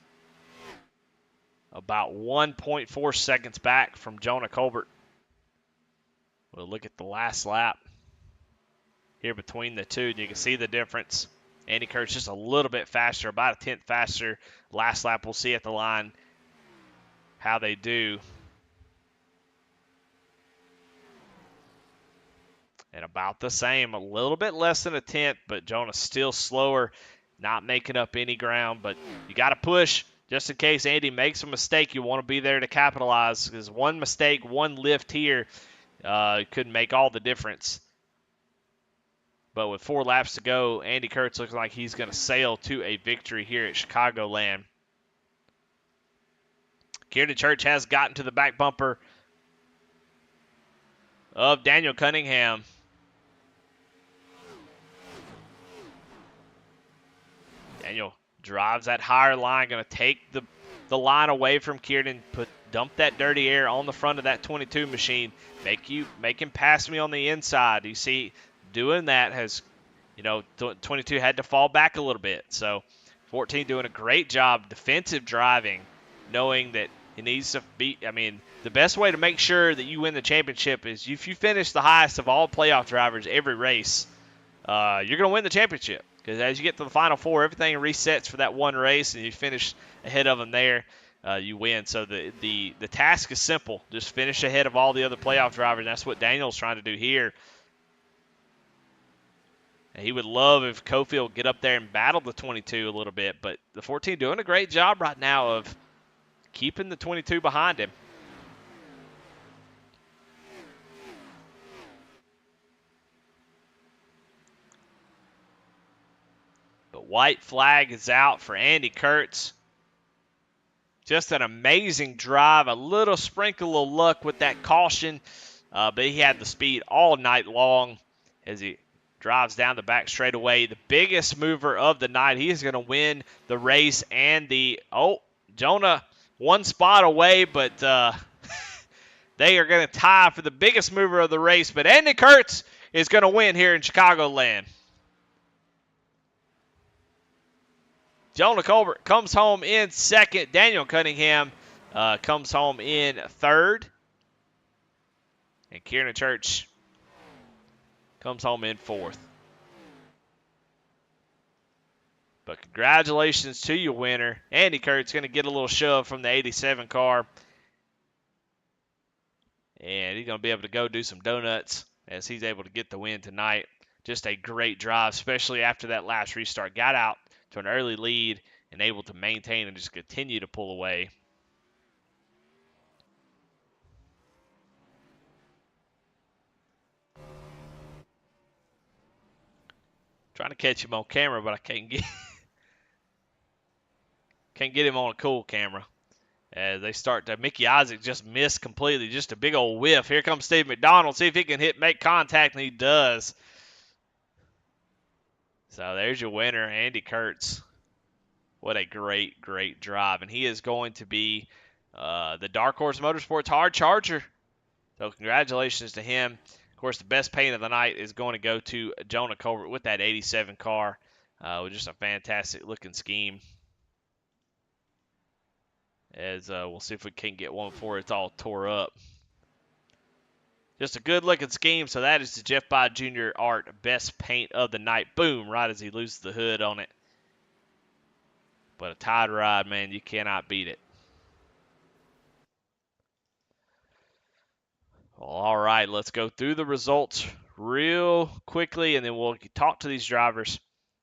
about 1.4 seconds back from Jonah Colbert. We'll look at the last lap here between the two. You can see the difference. Andy Kurtz just a little bit faster, about a tenth faster. Last lap, we'll see at the line how they do. And about the same, a little bit less than a tenth, but Jonah's still slower, not making up any ground. But you got to push just in case Andy makes a mistake. You want to be there to capitalize, because one mistake, one lift here could make all the difference. But with 4 laps to go, Andy Kurtz looks like he's going to sail to a victory here at Chicagoland. Kieran Church has gotten to the back bumper of Daniel Cunningham. Daniel drives that higher line, going to take the line away from Kieran, dump that dirty air on the front of that 22 machine, make him pass me on the inside. You see, doing that has, 22 had to fall back a little bit. So 14 doing a great job defensive driving, knowing that he needs to beat. The best way to make sure that you win the championship is if you finish the highest of all playoff drivers every race, you're going to win the championship. Because as you get to the Final Four, everything resets for that one race, and you finish ahead of them there, you win. So the task is simple. Just finish ahead of all the other playoff drivers. And that's what Daniel's trying to do here. And he would love if Cofield get up there and battle the 22 a little bit. But the 14 doing a great job right now of keeping the 22 behind him. white flag is out for Andy Kurtz. Just an amazing drive, a little sprinkle of luck with that caution, but he had the speed all night long as he drives down the back straightaway. The biggest mover of the night. He is going to win the race and Jonah one spot away, but they are going to tie for the biggest mover of the race. But Andy Kurtz is going to win here in Chicagoland. Jonah Colbert comes home in second. Daniel Cunningham comes home in third. And Kieran Church comes home in fourth. But congratulations to your winner. Andy Kurt's going to get a little shove from the 87 car. And he's going to be able to go do some donuts as he's able to get the win tonight. Just a great drive, especially after that last restart. Got out to an early lead and able to maintain and just continue to pull away. Trying to catch him on camera, but I can't get him on a cool camera. As they start to, Mickey Isaac just missed completely, just a big old whiff. Here comes Steve McDonald, see if he can make contact, and he does. So there's your winner, Andy Kurtz. What a great, great drive. And he is going to be the Dark Horse Motorsports Hard Charger. So congratulations to him. Of course, the best paint of the night is going to go to Jonah Colbert with that 87 car. With just a fantastic looking scheme. As we'll see if we can get one before it's all tore up. Just a good looking scheme. So that is the Jeff Bide Jr. Art best paint of the night. Boom, right as he loses the hood on it. But a Tide ride, man, you cannot beat it. Well, all right, let's go through the results real quickly, and then we'll talk to these drivers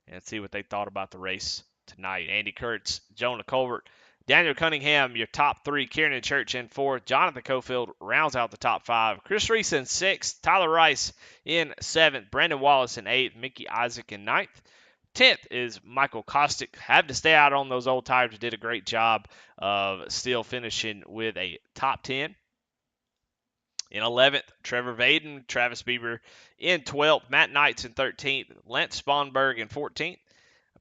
and see what they thought about the race tonight. Andy Kurtz, Jonah Colbert, Daniel Cunningham, your top three. Kieran Church in fourth. Jonathan Cofield rounds out the top five. Chris Reese in sixth. Tyler Rice in seventh. Brandon Wallace in eighth. Mickey Isaac in ninth. 10th is Michael Kostick. Had to stay out on those old tires. Did a great job of still finishing with a top 10. In 11th, Trevor Vaden, Travis Bieber in 12th, Matt Knights in 13th, Lance Sponberg in 14th,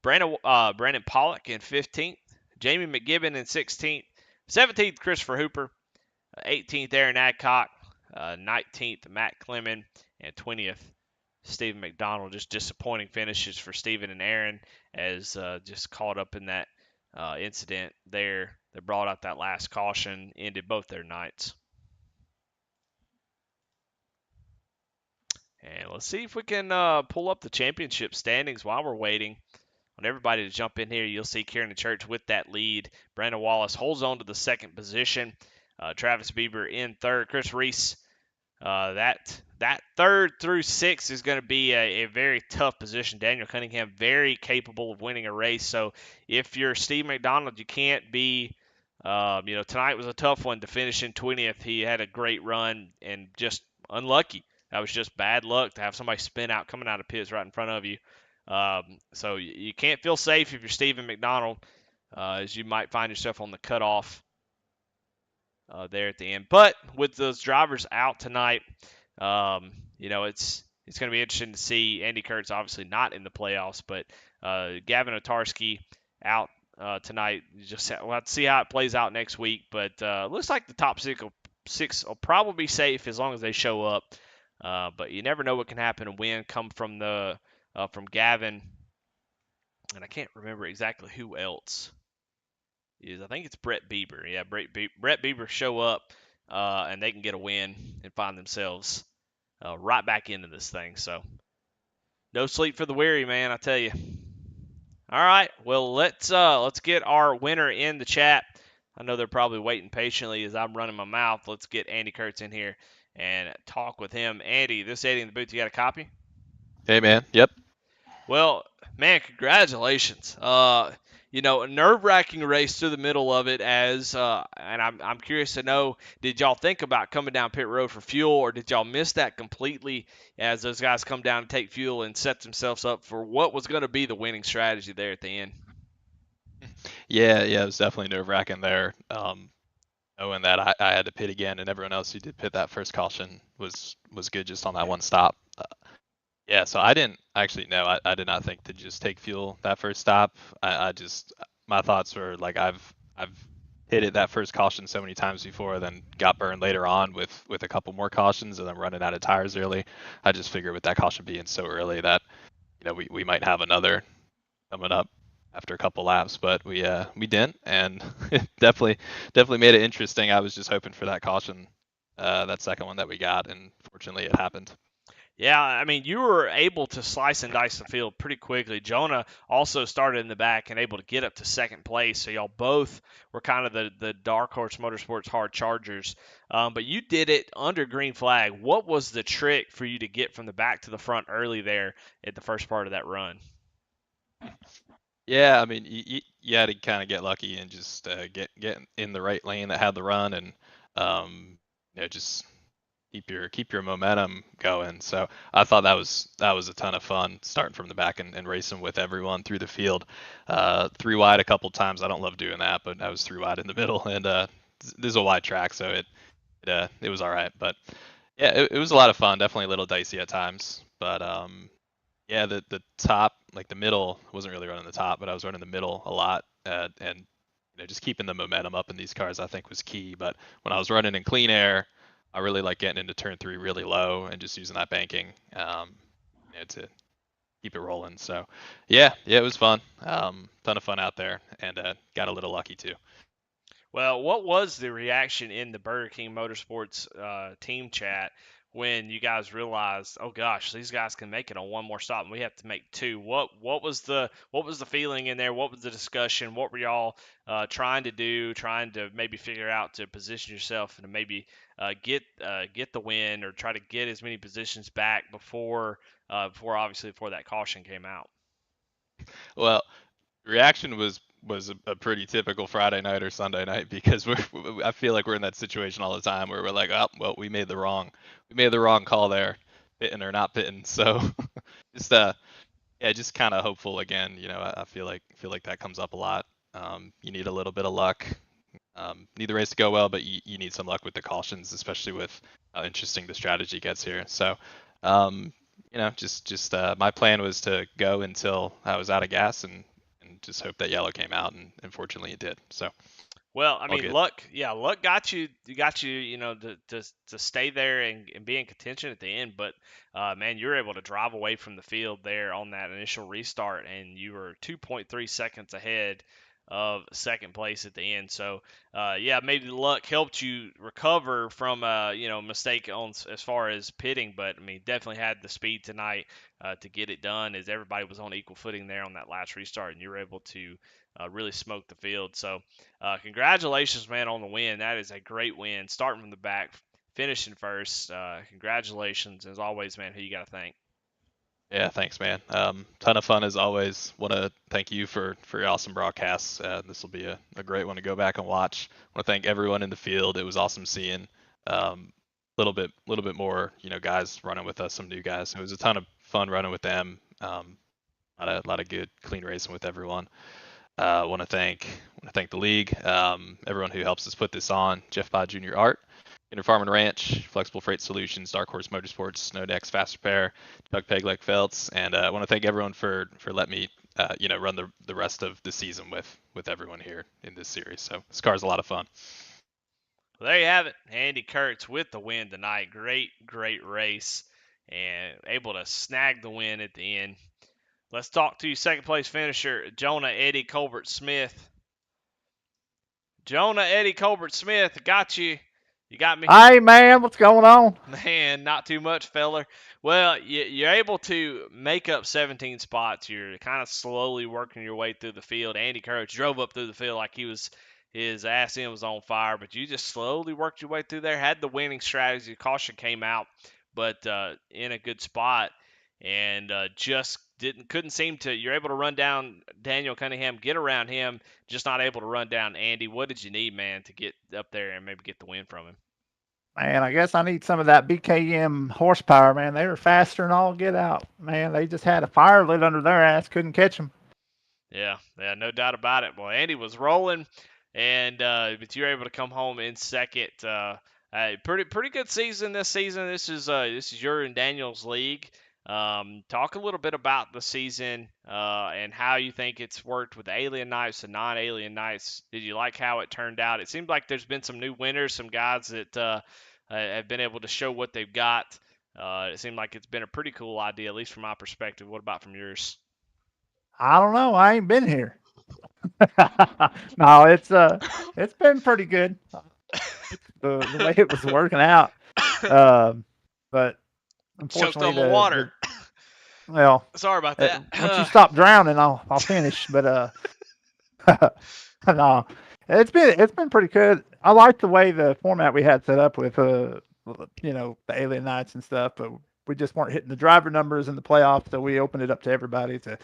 Brandon Pollock in 15th, Jamie McGibbon in 16th, 17th, Christopher Hooper, 18th, Aaron Adcock, 19th, Matt Clemmen, and 20th, Stephen McDonald. Just disappointing finishes for Stephen and Aaron as just caught up in that incident there that brought out that last caution, ended both their nights. And let's see if we can pull up the championship standings while we're waiting on everybody to jump in here. You'll see Kieran Church with that lead. Brandon Wallace holds on to the second position. Travis Bieber in third. Chris Reese, that third through sixth is going to be a very tough position. Daniel Cunningham, very capable of winning a race. So if you're Steve McDonald, you can't be, tonight was a tough one to finish in 20th. He had a great run and just unlucky. That was just bad luck to have somebody spin out coming out of pits right in front of you. So you can't feel safe if you're Stephen McDonald, as you might find yourself on the cutoff there at the end. But with those drivers out tonight, it's going to be interesting to see. Andy Kurtz obviously not in the playoffs, but Gavin Otarski out tonight. We'll have to see how it plays out next week. But looks like the top six will probably be safe as long as they show up. But you never know what can happen and when come from Gavin, and I can't remember exactly who else is. I think it's Brett Bieber. Yeah, Brett Bieber show up, and they can get a win and find themselves right back into this thing. So no sleep for the weary, man, I tell you. All right, well let's get our winner in the chat. I know they're probably waiting patiently as I'm running my mouth. Let's get Andy Kurtz in here and talk with him. Andy, this Eddie in the booth, you got a copy? Hey, man. Yep. Well, man, congratulations. a nerve-wracking race through the middle of it. And I'm curious to know, did y'all think about coming down pit road for fuel, or did y'all miss that completely as those guys come down and take fuel and set themselves up for what was going to be the winning strategy there at the end? Yeah, yeah, it was definitely nerve-wracking there. Knowing that I had to pit again, and everyone else who did pit that first caution was good just on that one stop. Yeah, so I didn't actually know. I did not think to just take fuel that first stop. I just my thoughts were like I've hit it that first caution so many times before, then got burned later on with a couple more cautions, and then running out of tires early. I just figured with that caution being so early that we might have another coming up after a couple laps, but we didn't, and definitely made it interesting. I was just hoping for that caution, that second one that we got, and fortunately it happened. Yeah, I mean, you were able to slice and dice the field pretty quickly. Jonah also started in the back and able to get up to second place. So y'all both were kind of the Dark Horse Motorsports hard chargers. But you did it under green flag. What was the trick for you to get from the back to the front early there at the first part of that run? Yeah, I mean, you had to kind of get lucky and just get in the right lane that had the run, and just keep your momentum going. So I thought that was a ton of fun starting from the back and racing with everyone through the field. Three wide a couple times. I don't love doing that, but I was three wide in the middle, and this is a wide track, so it was all right. But yeah, it was a lot of fun. Definitely a little dicey at times, but yeah, the top, like the middle, wasn't really running the top, but I was running the middle a lot, and just keeping the momentum up in these cars I think was key. But when I was running in clean air, I really like getting into turn three really low and just using that banking, to keep it rolling. So yeah, it was fun. Ton of fun out there, and got a little lucky too. Well, what was the reaction in the Burger King Motorsports team chat when you guys realized, oh gosh, these guys can make it on one more stop and we have to make two? What was the feeling in there? What was the discussion? What were y'all trying to do? Trying to maybe figure out to position yourself and to maybe get the win or try to get as many positions back before that caution came out. Well, reaction was a pretty typical Friday night or Sunday night because I feel like we're in that situation all the time where we're like, oh well, we made the wrong call there, pitting or not pitting. So just yeah, just kind of hopeful again. I feel like that comes up a lot. You need a little bit of luck. Need the race to go well, but you need some luck with the cautions, especially with how interesting the strategy gets here. So just my plan was to go until I was out of gas and just hope that yellow came out, and unfortunately it did. So Well, I all mean, good. luck, yeah, luck got you, to stay there and be in contention at the end. But man, you were able to drive away from the field there on that initial restart, and you were 2.3 seconds ahead of second place at the end. So yeah, maybe the luck helped you recover from mistake as far as pitting. But I mean, definitely had the speed tonight to get it done, as everybody was on equal footing there on that last restart, and you were able to really smoke the field. So congratulations, man, on the win. That is a great win. Starting from the back, finishing first. Congratulations. As always, man, who you got to thank? Yeah, thanks, man. Ton of fun as always. Want to thank you for your awesome broadcasts. This will be a great one to go back and watch. Want to thank everyone in the field. It was awesome seeing little bit more, guys running with us, some new guys. It was a ton of fun running with them. A lot of good clean racing with everyone. Want to thank the league, everyone who helps us put this on. Jeff Pod Jr. Art, Inter Farm and Ranch, Flexible Freight Solutions, Dark Horse Motorsports, Snowdex, Fast Repair, Doug Pegleg Felts, and I want to thank everyone for letting me, run the rest of the season with everyone here in this series. So this car's a lot of fun. Well, there you have it. Andy Kurtz with the win tonight. Great, great race, and able to snag the win at the end. Let's talk to you, second place finisher, Jonah Eddie Colbert Smith. Jonah Eddie Colbert Smith, got you. You got me. Hey man, what's going on? Man, not too much, feller. Well, you're able to make up 17 spots. You're kind of slowly working your way through the field. Andy Courage drove up through the field like his ass end was on fire, but you just slowly worked your way through there. Had the winning strategy. Caution came out, but in a good spot, and just couldn't seem to. You're able to run down Daniel Cunningham, get around him, just not able to run down Andy. What did you need, man, to get up there and maybe get the win from him? Man, I guess I need some of that BKM horsepower, man. They were faster than all get out. Man, they just had a fire lit under their ass. Couldn't catch them. Yeah, no doubt about it. Boy, Andy was rolling, and but you were able to come home in second. Pretty good season this season. This is your and Daniel's league. Talk a little bit about the season and how you think it's worked with Alien Knights and non-Alien Knights. Did you like how it turned out? It seems like there's been some new winners, some guys that have been able to show what they've got. It seemed like it's been a pretty cool idea, at least from my perspective. What about from yours? I don't know. I ain't been here. No, it's been pretty good. The way it was working out. But Choked unfortunately, on my water. well, Sorry about that. once you stop drowning, I'll finish. But no, it's been pretty good. I like the way the format we had set up with the Alien Knights and stuff, but we just weren't hitting the driver numbers in the playoffs, so we opened it up to everybody to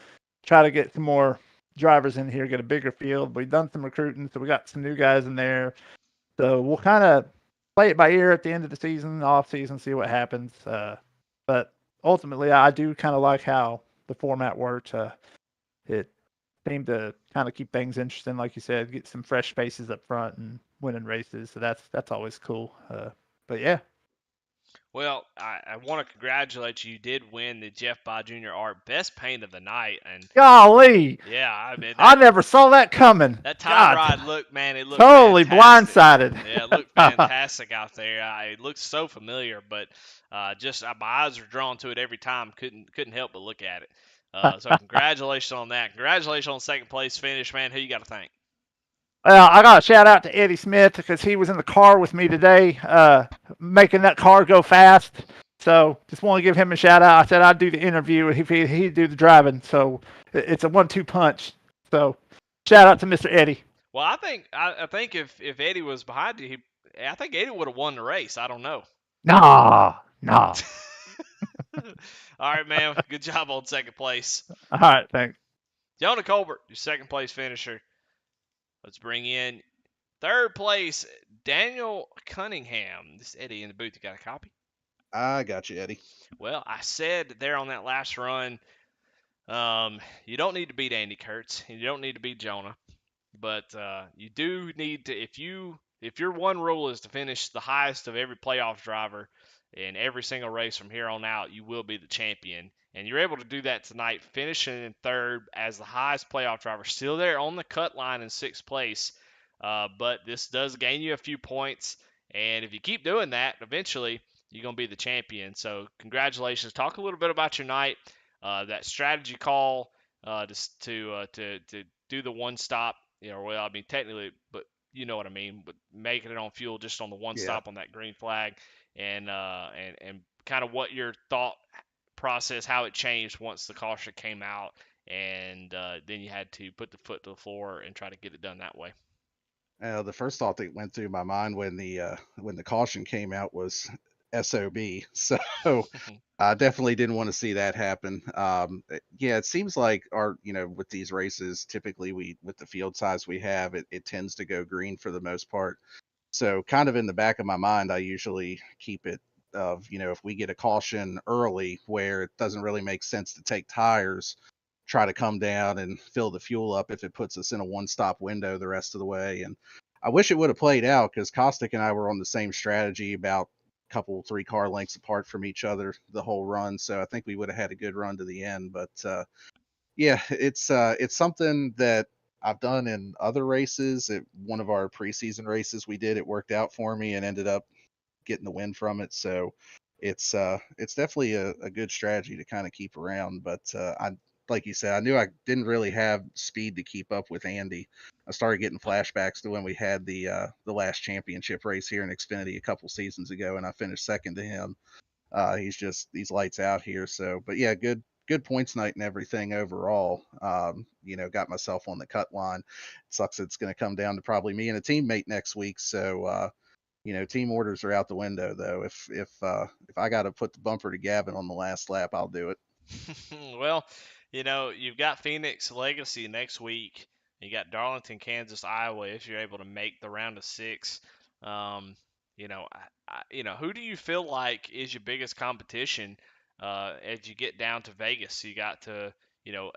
try to get some more drivers in here, get a bigger field. We've done some recruiting, so we got some new guys in there. So we'll kind of play it by ear at the end of the season, off season, see what happens. But ultimately, I do kind of like how the format worked. It seemed to kind of keep things interesting, like you said, get some fresh faces up front and winning races. So that's always cool. But yeah. Well, I want to congratulate you. You did win the Jeff By Jr. Art Best Paint of the Night, and Golly, yeah, I mean I never saw that coming. that tie God, rod looked, man, it looked totally fantastic. blindsided. Yeah, it looked fantastic out there. It looked so familiar, but just my eyes were drawn to it every time. Couldn't help but look at it. So congratulations on that. Congratulations on second place finish, man. Who you got to thank? Well, I got a shout out to Eddie Smith because he was in the car with me today, making that car go fast. So just want to give him a shout out. I said I'd do the interview if he'd do the driving. So it's a 1-2 punch. So shout out to Mr. Eddie. Well, I think if Eddie was behind you, I think Eddie would have won the race. I don't know. Nah. All right, man. Good job on second place. All right, thanks. Jonah Colbert, your second place finisher. Let's bring in third place, Daniel Cunningham. This is Eddie in the booth. You got a copy? I got you, Eddie. Well, I said there on that last run, you don't need to beat Andy Kurtz. You don't need to beat Jonah. But you do need to, if your one rule is to finish the highest of every playoff driver in every single race from here on out, you will be the champion. And you're able to do that tonight, finishing in third as the highest playoff driver, still there on the cut line in sixth place. But this does gain you a few points. And if you keep doing that, eventually you're going to be the champion. So congratulations. Talk a little bit about your night, that strategy call to do the one stop. Well, I mean, technically, but you know what I mean. But making it on fuel just on the one Yeah. stop on that green flag, and kind of what your thought process, how it changed once the caution came out, and then you had to put the foot to the floor and try to get it done that way. The first thought that went through my mind when the caution came out was SOB. So I definitely didn't want to see that happen. Yeah, it seems like with these races, typically with the field size we have, it tends to go green for the most part. So kind of in the back of my mind, I usually keep it of, if we get a caution early where it doesn't really make sense to take tires, try to come down and fill the fuel up if it puts us in a one-stop window the rest of the way. And I wish it would have played out because Kostick and I were on the same strategy, about a couple 3 car lengths apart from each other the whole run. So I think we would have had a good run to the end. But yeah, it's something that I've done in other races. At one of our preseason races we did, it worked out for me and ended up getting the win from it. So it's definitely a good strategy to kind of keep around. But like you said, I knew I didn't really have speed to keep up with Andy. I started getting flashbacks to when we had the last championship race here in Xfinity a couple seasons ago, and I finished second to him. He's lights out here. So, but yeah, good points night and everything overall. Got myself on the cut line. It sucks it's going to come down to probably me and a teammate next week. So, team orders are out the window though. If I got to put the bumper to Gavin on the last lap, I'll do it. Well, You've got Phoenix Legacy next week. You got Darlington, Kansas, Iowa. If you're able to make the round of 6, um, who do you feel like is your biggest competition as you get down to Vegas? You got to,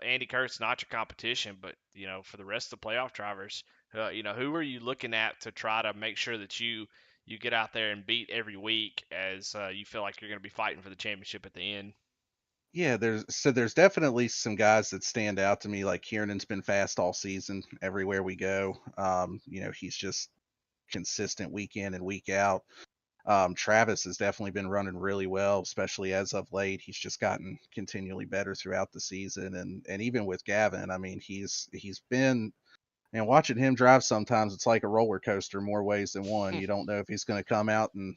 Andy Kurt's not your competition, but for the rest of the playoff drivers, who are you looking at to try to make sure that you get out there and beat every week as you feel like you're going to be fighting for the championship at the end? Yeah, there's definitely some guys that stand out to me. Like Kiernan's been fast all season, everywhere we go. He's just consistent week in and week out. Travis has definitely been running really well, especially as of late. He's just gotten continually better throughout the season, and even with Gavin, I mean, he's been. And watching him drive sometimes it's like a roller coaster, more ways than one. You don't know if he's going to come out and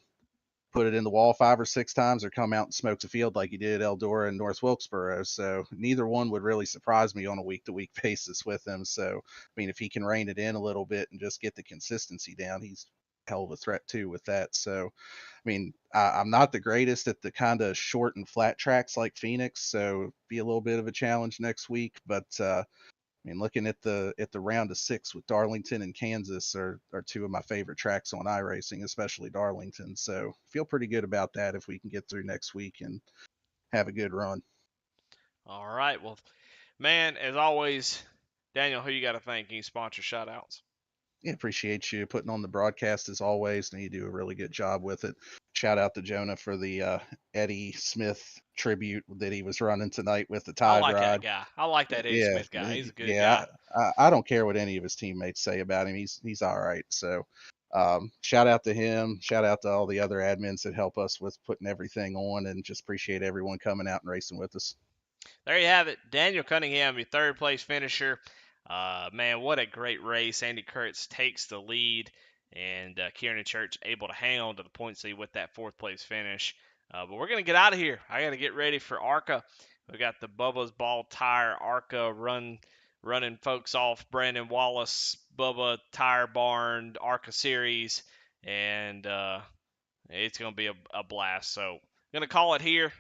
put it in the wall 5 or 6 times or come out and smoke the field like he did at Eldora and North Wilkesboro. So neither one would really surprise me on a week-to-week basis with him. So, I mean, if he can rein it in a little bit and just get the consistency down, he's a hell of a threat too with that. So, I mean, I'm not the greatest at the kind of short and flat tracks like Phoenix, so be a little bit of a challenge next week. But I mean, looking at the round of 6 with Darlington and Kansas are 2 of my favorite tracks on iRacing, especially Darlington. So feel pretty good about that if we can get through next week and have a good run. All right. Well, man, as always, Daniel, who you got to thank? Any sponsor shout outs? Yeah, appreciate you putting on the broadcast as always, and you do a really good job with it. Shout out to Jonah for the Eddie Smith tribute that he was running tonight with the Tide I like Rod. that guy. I like that Eddie Smith guy. He's a good guy. Yeah, I don't care what any of his teammates say about him. He's all right. So shout out to him. Shout out to all the other admins that help us with putting everything on, and just appreciate everyone coming out and racing with us. There you have it. Daniel Cunningham, your 3rd place finisher. Man, what a great race. Andy Kurtz takes the lead, and Kieran Church able to hang on to the points lead with that 4th place finish. But we're going to get out of here. I got to get ready for ARCA. We got the Bubba's Ball Tire ARCA running folks off. Brandon Wallace, Bubba Tire Barn, ARCA Series, and it's going to be a blast. So I'm going to call it here.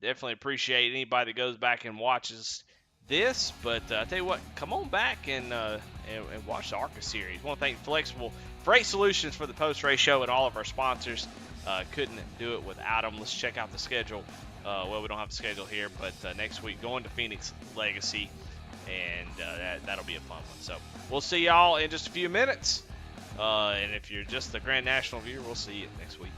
Definitely appreciate anybody that goes back and watches this. But I tell you what, come on back and watch the ARCA series. I want to thank Flexible Freight Solutions for the post-race show and all of our sponsors. Couldn't do it without them. Let's check out the schedule. Well, we don't have the schedule here, but next week going to Phoenix Legacy, and that'll be a fun one. So we'll see y'all in just a few minutes. And if you're just the Grand National viewer, we'll see you next week.